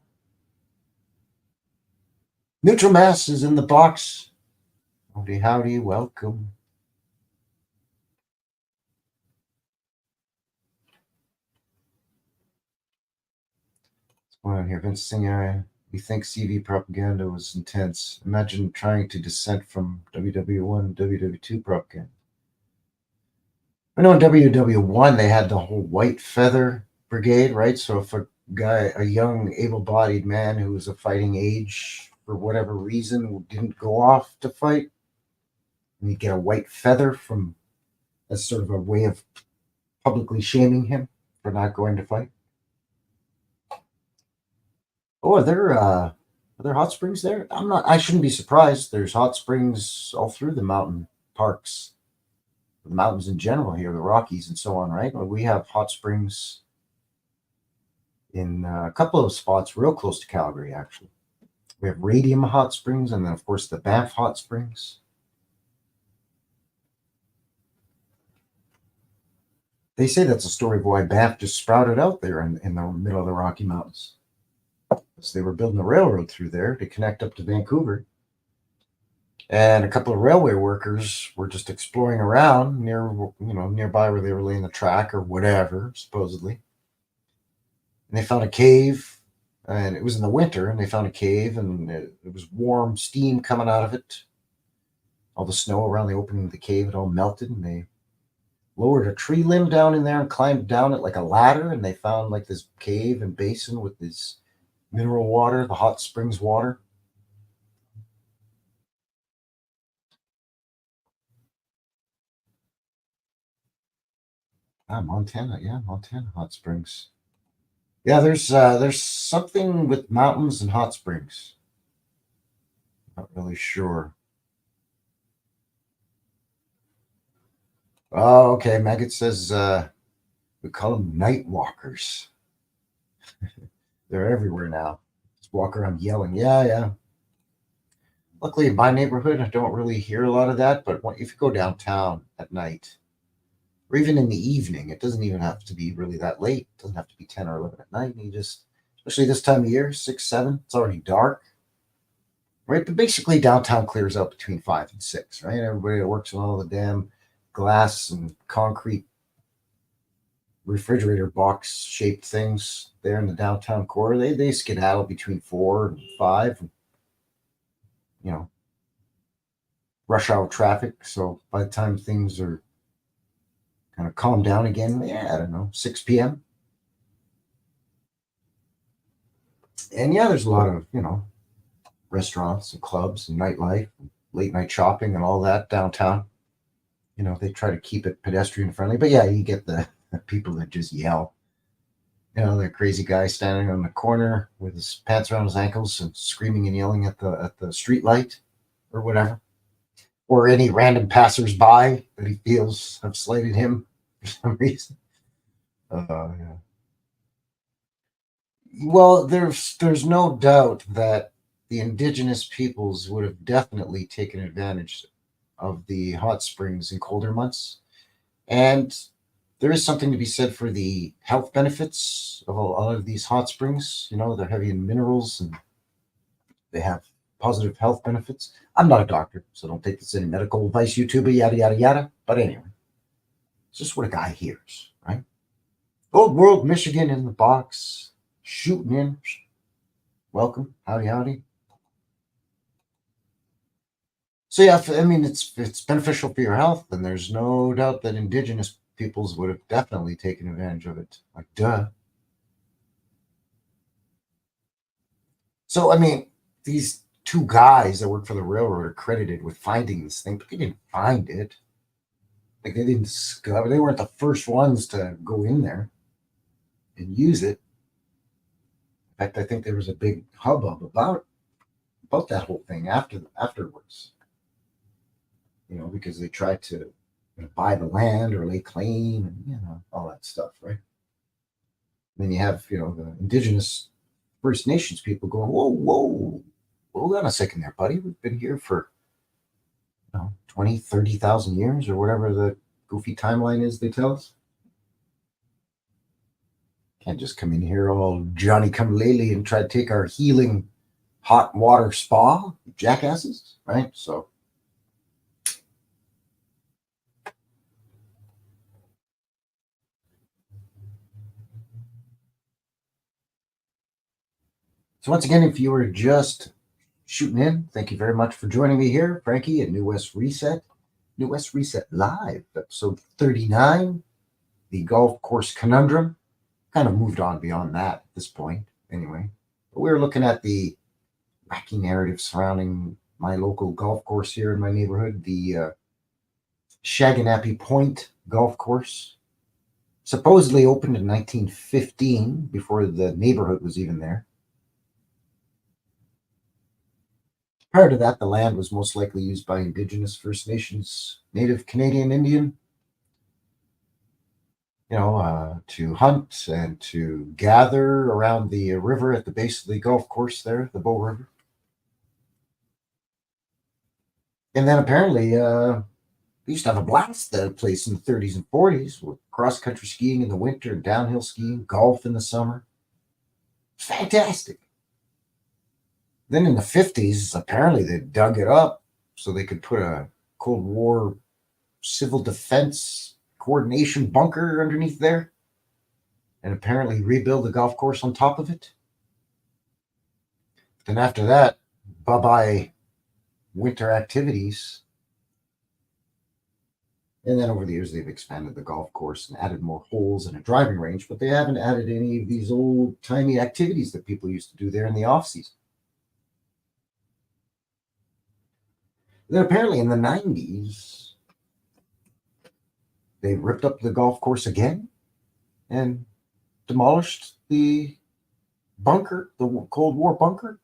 Neutral Mass is in the box. Howdy, howdy. Welcome. What's going on here? Vince Singer. We think CV propaganda was intense. Imagine trying to dissent from WW1, WW2 propaganda. I know in WW1 they had the whole white feather brigade, right? So if a young able-bodied man who was of fighting age for whatever reason didn't go off to fight, and you get a white feather as sort of a way of publicly shaming him for not going to fight. Oh, are there hot springs there? I shouldn't be surprised. There's hot springs all through the mountain parks, the mountains in general here, the Rockies and so on, right? We have hot springs in a couple of spots real close to Calgary, actually. We have Radium Hot Springs, and then, of course, the Banff Hot Springs. They say that's a story of why Banff just sprouted out there in the middle of the Rocky Mountains. So they were building a railroad through there to connect up to Vancouver. And a couple of railway workers were just exploring around nearby where they were laying the track or whatever, supposedly. And they found a cave, and it was in the winter, and they found a cave, and it was warm steam coming out of it. All the snow around the opening of the cave had all melted, and they lowered a tree limb down in there and climbed down it like a ladder, and they found like this cave and basin with this mineral water, the hot springs water. Montana, yeah, Montana hot springs. Yeah, there's something with mountains and hot springs. Not really sure. Oh, okay. Maggot says we call them night walkers. They're everywhere now. Just walk around yelling. Yeah, yeah. Luckily, in my neighborhood, I don't really hear a lot of that. But if you go downtown at night, or even in the evening, it doesn't even have to be really that late. It doesn't have to be 10 or 11 at night. You just, especially this time of year, 6, 7, it's already dark. Right? But basically, downtown clears out between 5 and 6, right? Everybody that works on all the damn glass and concrete refrigerator box shaped things there in the downtown core, they skedaddle between 4 and 5. Rush hour traffic. So by the time things are kind of calm down again. Yeah, I don't know, 6 p.m. And yeah, there's a lot of, restaurants and clubs and nightlife, and late night shopping and all that downtown. They try to keep it pedestrian friendly. But yeah, you get the people that just yell. The crazy guy standing on the corner with his pants around his ankles and screaming and yelling at the street light or whatever. Or any random passersby that he feels have slighted him for some reason. Yeah. Well, there's no doubt that the indigenous peoples would have definitely taken advantage of the hot springs in colder months. And there is something to be said for the health benefits of a lot of these hot springs. They're heavy in minerals and they have positive health benefits. I'm not a doctor, so don't take this as any medical advice, YouTuber, yada, yada, yada. But anyway, it's just what a guy hears, right? Old World, Michigan in the box, shooting in. Welcome. Howdy, howdy. So yeah, I mean, it's beneficial for your health, and there's no doubt that indigenous peoples would have definitely taken advantage of it. Like, duh. So, I mean, these two guys that work for the railroad are credited with finding this thing, but they didn't find it. Like, they didn't discover, they weren't the first ones to go in there and use it. In fact, I think there was a big hubbub about that whole thing afterwards. Because they tried to buy the land or lay claim and all that stuff, right? And then you have the indigenous First Nations people going, whoa, hold on a second there, buddy. We've been here for 20, 30,000 years or whatever the goofy timeline is they tell us. Can't just come in here all Johnny come lately and try to take our healing hot water spa, jackasses, right? So once again, if you were just shooting in, thank you very much for joining me here, Frankie, at New West Reset. New West Reset Live, episode 39, the golf course conundrum. Kind of moved on beyond that at this point, anyway. But we were looking at the wacky narrative surrounding my local golf course here in my neighborhood, the Shaganappy Point golf course. Supposedly opened in 1915, before the neighborhood was even there. Prior to that, the land was most likely used by Indigenous First Nations, Native Canadian Indian, to hunt and to gather around the river at the base of the golf course there, the Bow River. And then apparently, we used to have a blast at that place in the 30s and 40s with cross-country skiing in the winter, downhill skiing, golf in the summer. Fantastic. Then in the 50s, apparently they dug it up so they could put a Cold War civil defense coordination bunker underneath there and apparently rebuild the golf course on top of it. Then after that, bye-bye winter activities. And then over the years, they've expanded the golf course and added more holes and a driving range, but they haven't added any of these old-timey activities that people used to do there in the off-season. Then apparently in the 90s, they ripped up the golf course again and demolished the bunker, the Cold War bunker,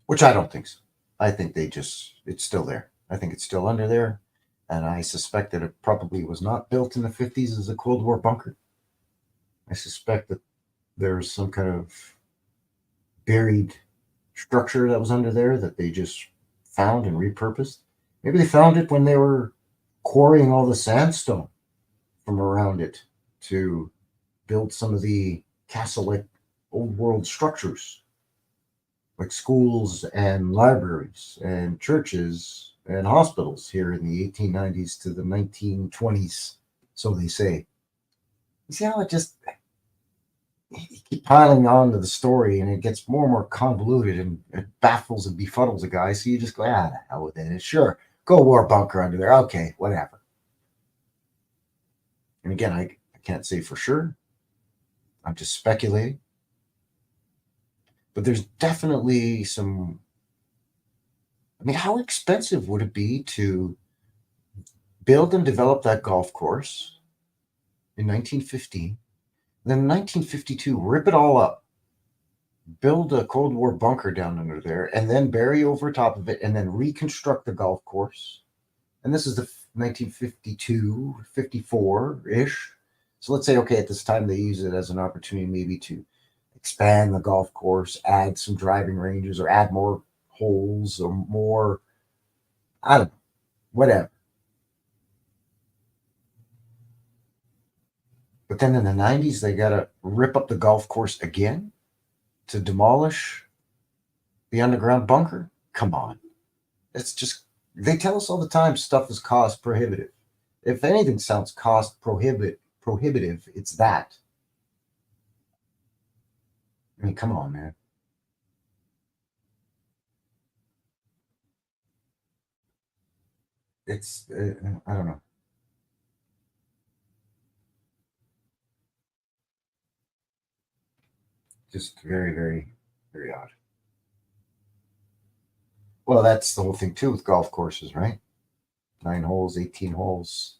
which I don't think so. I think it's still there. I think it's still under there. And I suspect that it probably was not built in the 50s as a Cold War bunker. I suspect that there's some kind of buried structure that was under there that they just found and repurposed. Maybe they found it when they were quarrying all the sandstone from around it to build some of the castle-like old world structures, like schools and libraries and churches and hospitals here in the 1890s to the 1920s, so they say. You see how you keep piling on to the story and it gets more and more convoluted and it baffles and befuddles a guy. So you just go, the hell with it. Sure, go war bunker under there. Okay, whatever. And again, I can't say for sure. I'm just speculating. But there's definitely some. I mean, how expensive would it be to build and develop that golf course in 1915? Then in 1952, rip it all up, build a Cold War bunker down under there, and then bury over top of it, and then reconstruct the golf course. And this is the 1952, 54-ish. So let's say, okay, at this time they use it as an opportunity maybe to expand the golf course, add some driving ranges, or add more holes, or more, I don't know, whatever. But then in the 90s, they got to rip up the golf course again to demolish the underground bunker. Come on. It's just, they tell us all the time stuff is cost prohibitive. If anything sounds cost prohibitive, it's that. I mean, come on, man. It's, I don't know. Just very, very, very odd. Well, that's the whole thing too with golf courses, right? 9 holes, 18 holes.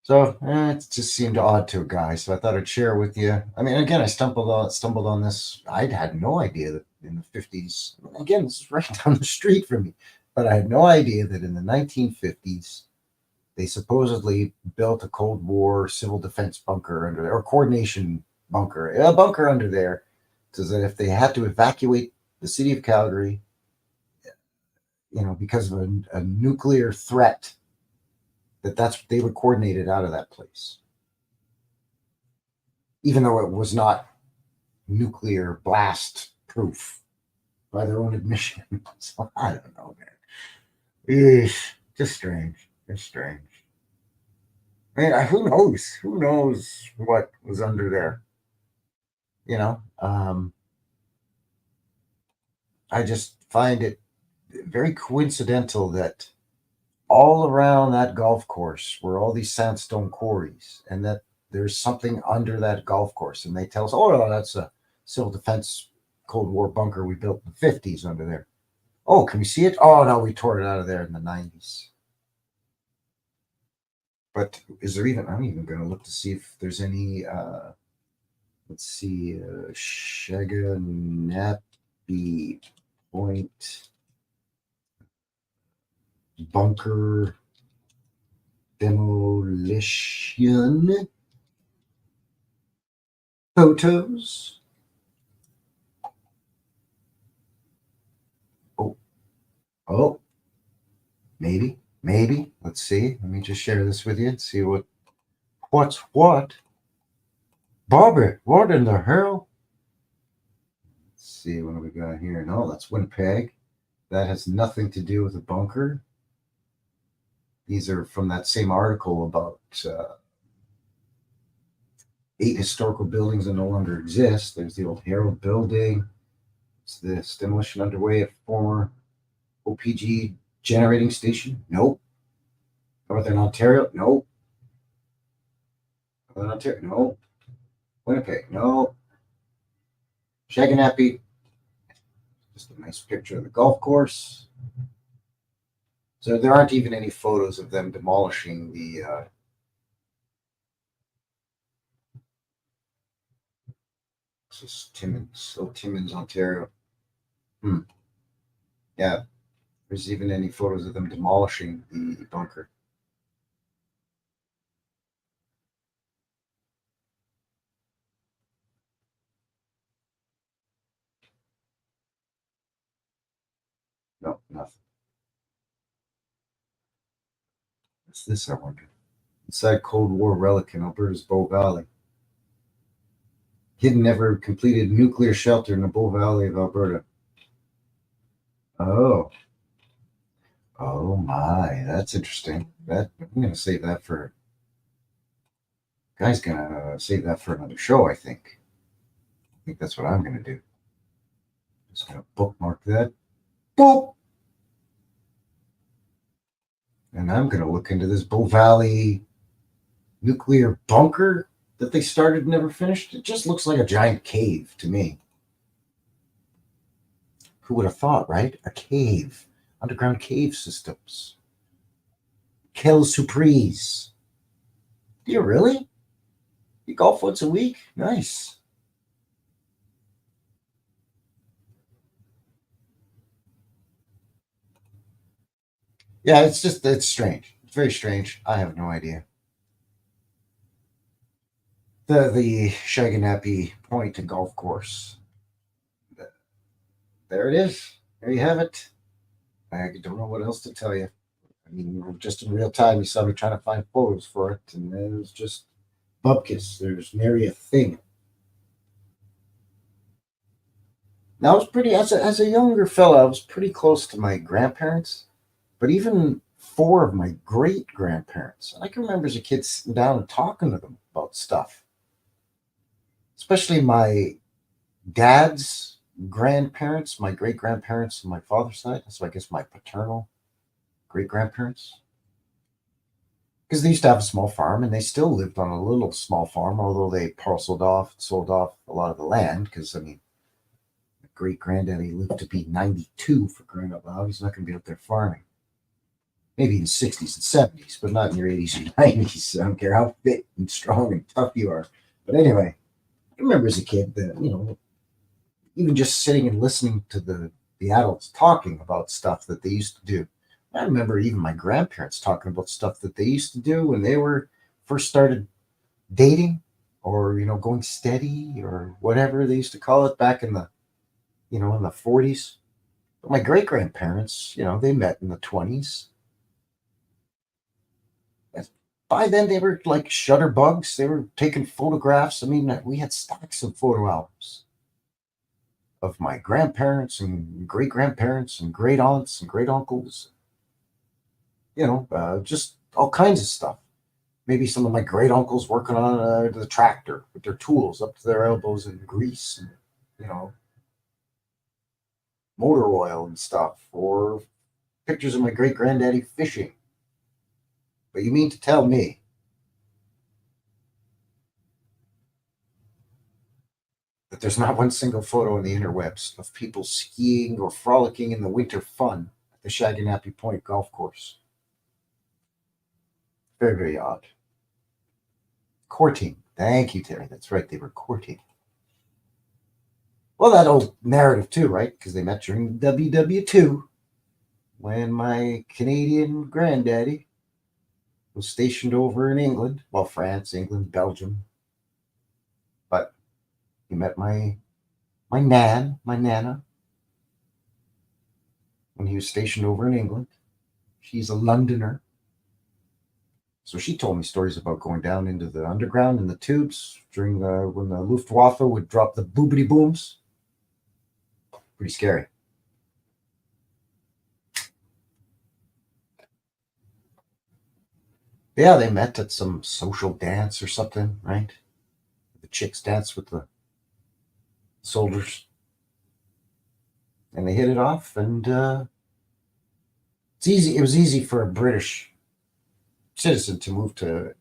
So it just seemed odd to a guy. So I thought I'd share with you. I mean, again, I stumbled on this. I had no idea that in the 50s. Again, this is right down the street from me, but I had no idea that in the 1950s they supposedly built a Cold War civil defense bunker under there, or coordination bunker, a bunker under there, so that if they had to evacuate the city of Calgary, because of a nuclear threat, that's what they were coordinated out of that place, even though it was not nuclear blast proof by their own admission. So I don't know, man. Just strange. It's strange. I mean, who knows? Who knows what was under there? I just find it very coincidental that all around that golf course were all these sandstone quarries, and that there's something under that golf course. And they tell us, oh, that's a civil defense Cold War bunker we built in the 50s under there. Oh, can we see it? Oh, no, we tore it out of there in the 90s. But is there even, I'm even going to look to see if there's any, let's see, Shaganappy Point bunker demolition photos. Oh, maybe. Let's see. Let me just share this with you and see what's what. Bobby, what in the hell? Let's see, what do we got here? No, that's Winnipeg. That has nothing to do with the bunker. These are from that same article about 8 historical buildings that no longer exist. There's the old Herald building. It's this demolition underway at former OPG generating station. Nope. Northern Ontario. Nope. Northern Ontario. Nope. Winnipeg. Nope. Shaganappy. Just a nice picture of the golf course. So there aren't even any photos of them demolishing the this is Timmins, Ontario. Yeah, there's even any photos of them demolishing the bunker. No, nothing. What's this, I wonder? Inside Cold War relic in Alberta's Bow Valley. Hidden never completed nuclear shelter in the Bow Valley of Alberta. Oh my, that's interesting. I'm gonna save that for. Guy's gonna save that for another show. I think that's what I'm gonna do. Just gonna bookmark that. Boop. And I'm going to look into this Bow Valley nuclear bunker that they started and never finished. It just looks like a giant cave to me. Who would have thought, right? A cave, underground cave systems. Quelle surprise. Do you really? You golf once a week? Nice. Yeah, it's strange. It's very strange. I have no idea. The Shaganappy Point and Golf Course. There it is. There you have it. I don't know what else to tell you. I mean, just in real time, you saw me trying to find photos for it, and it was just bupkis. There's nary a thing. Now, I was pretty, as a younger fella, I was pretty close to my grandparents, but even four of my great grandparents. And I can remember as a kid sitting down and talking to them about stuff, especially my dad's grandparents, my great grandparents on my father's side. So I guess my paternal great grandparents. Because they used to have a small farm and they still lived on a little small farm, although they sold off a lot of the land. Because, I mean, my great granddaddy lived to be 92 for crying out loud. He's not going to be out there farming. Maybe in the 60s and 70s, but not in your 80s or 90s. I don't care how fit and strong and tough you are. But anyway, I remember as a kid that, even just sitting and listening to the adults talking about stuff that they used to do. I remember even my grandparents talking about stuff that they used to do when they were first started dating or, going steady or whatever they used to call it back in the, in the 40s. But my great grandparents, they met in the 20s. By then, they were like shutterbugs. They were taking photographs. I mean, we had stacks of photo albums of my grandparents and great grandparents and great aunts and great uncles. Just all kinds of stuff. Maybe some of my great uncles working on the tractor with their tools up to their elbows in grease and, motor oil and stuff, or pictures of my great granddaddy fishing. But you mean to tell me that there's not one single photo on the interwebs of people skiing or frolicking in the winter fun at the Shaganappy Point golf course? Very, very odd. Courting. Thank you, Terry. That's right. They were courting. Well, that old narrative too, right? Because they met during WW2 when my Canadian granddaddy was stationed over in England. Well, France, England, Belgium. But he met my nana, when he was stationed over in England. She's a Londoner. So she told me stories about going down into the underground in the tubes during when the Luftwaffe would drop the boobity booms. Pretty scary. Yeah, they met at some social dance or something, right? The chicks dance with the soldiers. And they hit it off, and it's easy. It was easy for a British citizen to move to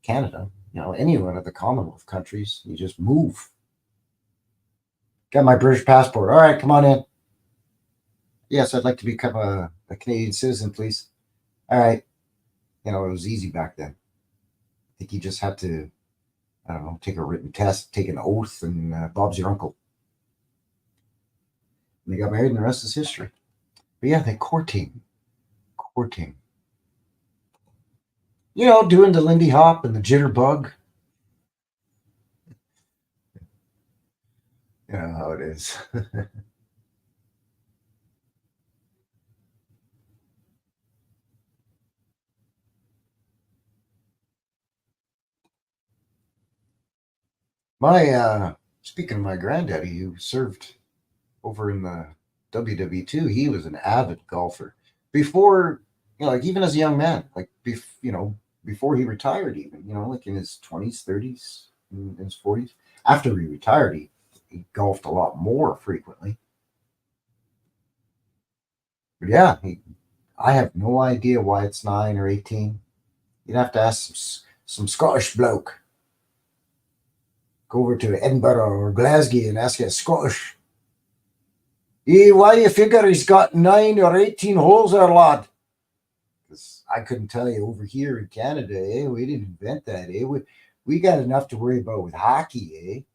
Canada. Any one of the Commonwealth countries, you just move. Got my British passport. All right, come on in. Yes, I'd like to become a Canadian citizen, please. All right. It was easy back then. I think you just had to, I don't know, take a written test, take an oath, and Bob's your uncle. And they got married, and the rest is history. But yeah, they courting. Doing the Lindy Hop and the jitterbug. You know how it is. Speaking of my granddaddy who served over in the WW2, he was an avid golfer. Before, like even as a young man, like, before he retired, even, like in his 20s, 30s, in his 40s. After he retired, he golfed a lot more frequently. But yeah, I have no idea why it's 9 or 18. You'd have to ask some Scottish bloke. Go over to Edinburgh or Glasgow and ask a Scottish. Why you figure he's got 9 or 18 holes there, lad? Because I couldn't tell you over here in Canada, we didn't invent that, we got enough to worry about with hockey,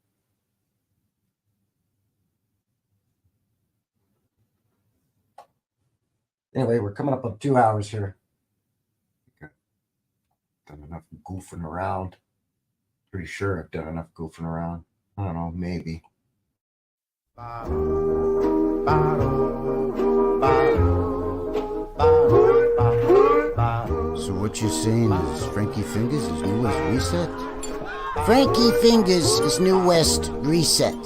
Anyway, we're coming up on 2 hours here. Done enough goofing around. Pretty sure I've done enough goofing around. I don't know, maybe. So what you're saying is Frankie Fingers is New West Reset? Frankie Fingers is New West Reset.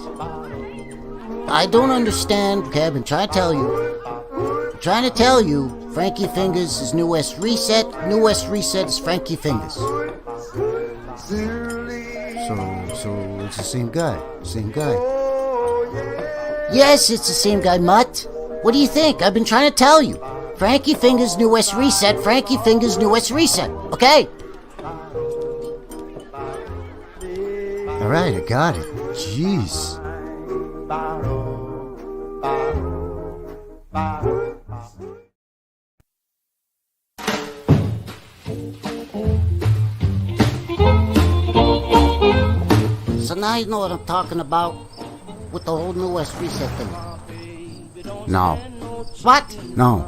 I don't understand. Okay, I've been trying to tell you. Frankie Fingers is New West Reset. New West Reset is Frankie Fingers. So it's the same guy. Yes, it's the same guy, Mutt. What do you think? I've been trying to tell you. Frankie Fingers, New West Reset. Frankie Fingers, New West Reset. Okay? All right, I got it. Jeez. So now you know what I'm talking about with the whole New West Reset thing. No. What? No.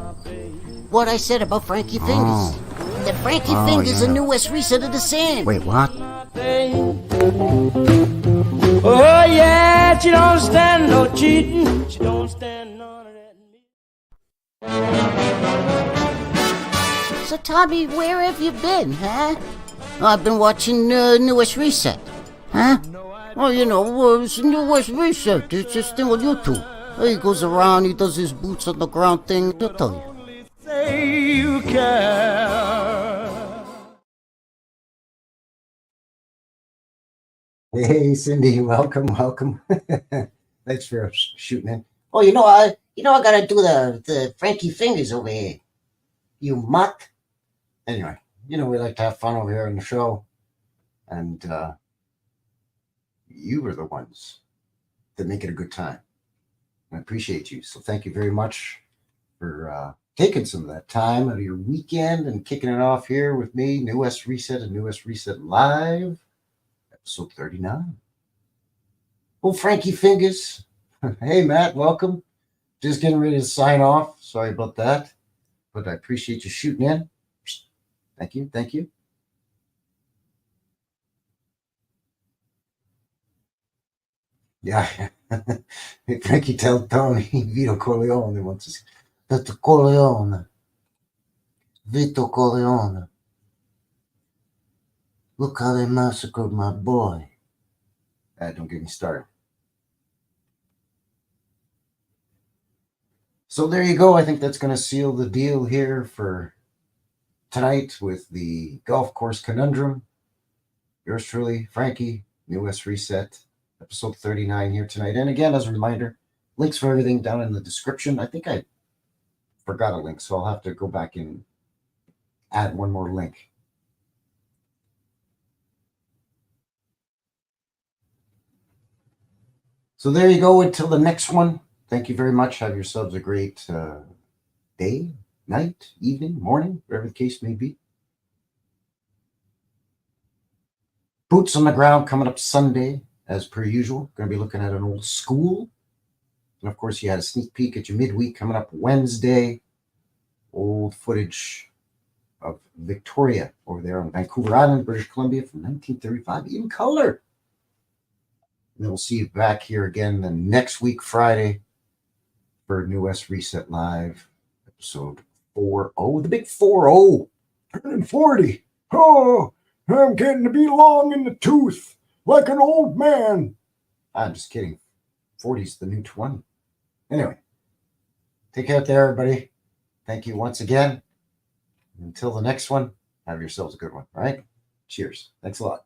What I said about Frankie Fingers. That Frankie Fingers and New West Reset are the same. Wait, what? Oh yeah, she don't stand no cheating. She don't stand none of that. So Tommy, where have you been, huh? I've been watching New West Reset. Huh? Well, it's New West Reset. It's this thing on YouTube. He goes around, he does his boots on the ground thing. I'll tell you. Say you care. Hey, Cindy, welcome. Thanks for shooting in. Oh, I gotta do the Frankie Fingers over here. You mutt. Anyway, we like to have fun over here on the show. And you are the ones that make it a good time. I appreciate you. So thank you very much for taking some of that time out of your weekend and kicking it off here with me, New West Reset and New West Reset Live, episode 39. Oh, Frankie Fingers. Hey, Matt, welcome. Just getting ready to sign off. Sorry about that. But I appreciate you shooting in. Thank you. Yeah. Hey, Frankie, tell Tony Vito Corleone wants to see. Vito Corleone. Look how they massacred my boy. Don't get me started. So there you go. I think that's going to seal the deal here for tonight with the golf course conundrum. Yours truly, Frankie, New West Reset, episode 39 here tonight. And again, as a reminder, links for everything down in the description. I think I forgot a link, so I'll have to go back and add one more link. So there you go. Until the next one. Thank you very much. Have yourselves a great day, night, evening, morning, whatever the case may be. Boots on the ground coming up Sunday, as per usual. Going to be looking at an old school. And of course, you had a sneak peek at your midweek coming up Wednesday. Old footage of Victoria over there on Vancouver Island, British Columbia from 1935 in color. And then we'll see you back here again the next week, Friday, for New West Reset Live, episode 40, the big 40. Turning 40. Oh, I'm getting to be long in the tooth, like an old man. I'm just kidding. 40's the new 20. Anyway, take care there, everybody. Thank you once again. Until the next one, have yourselves a good one, all right? Cheers. Thanks a lot.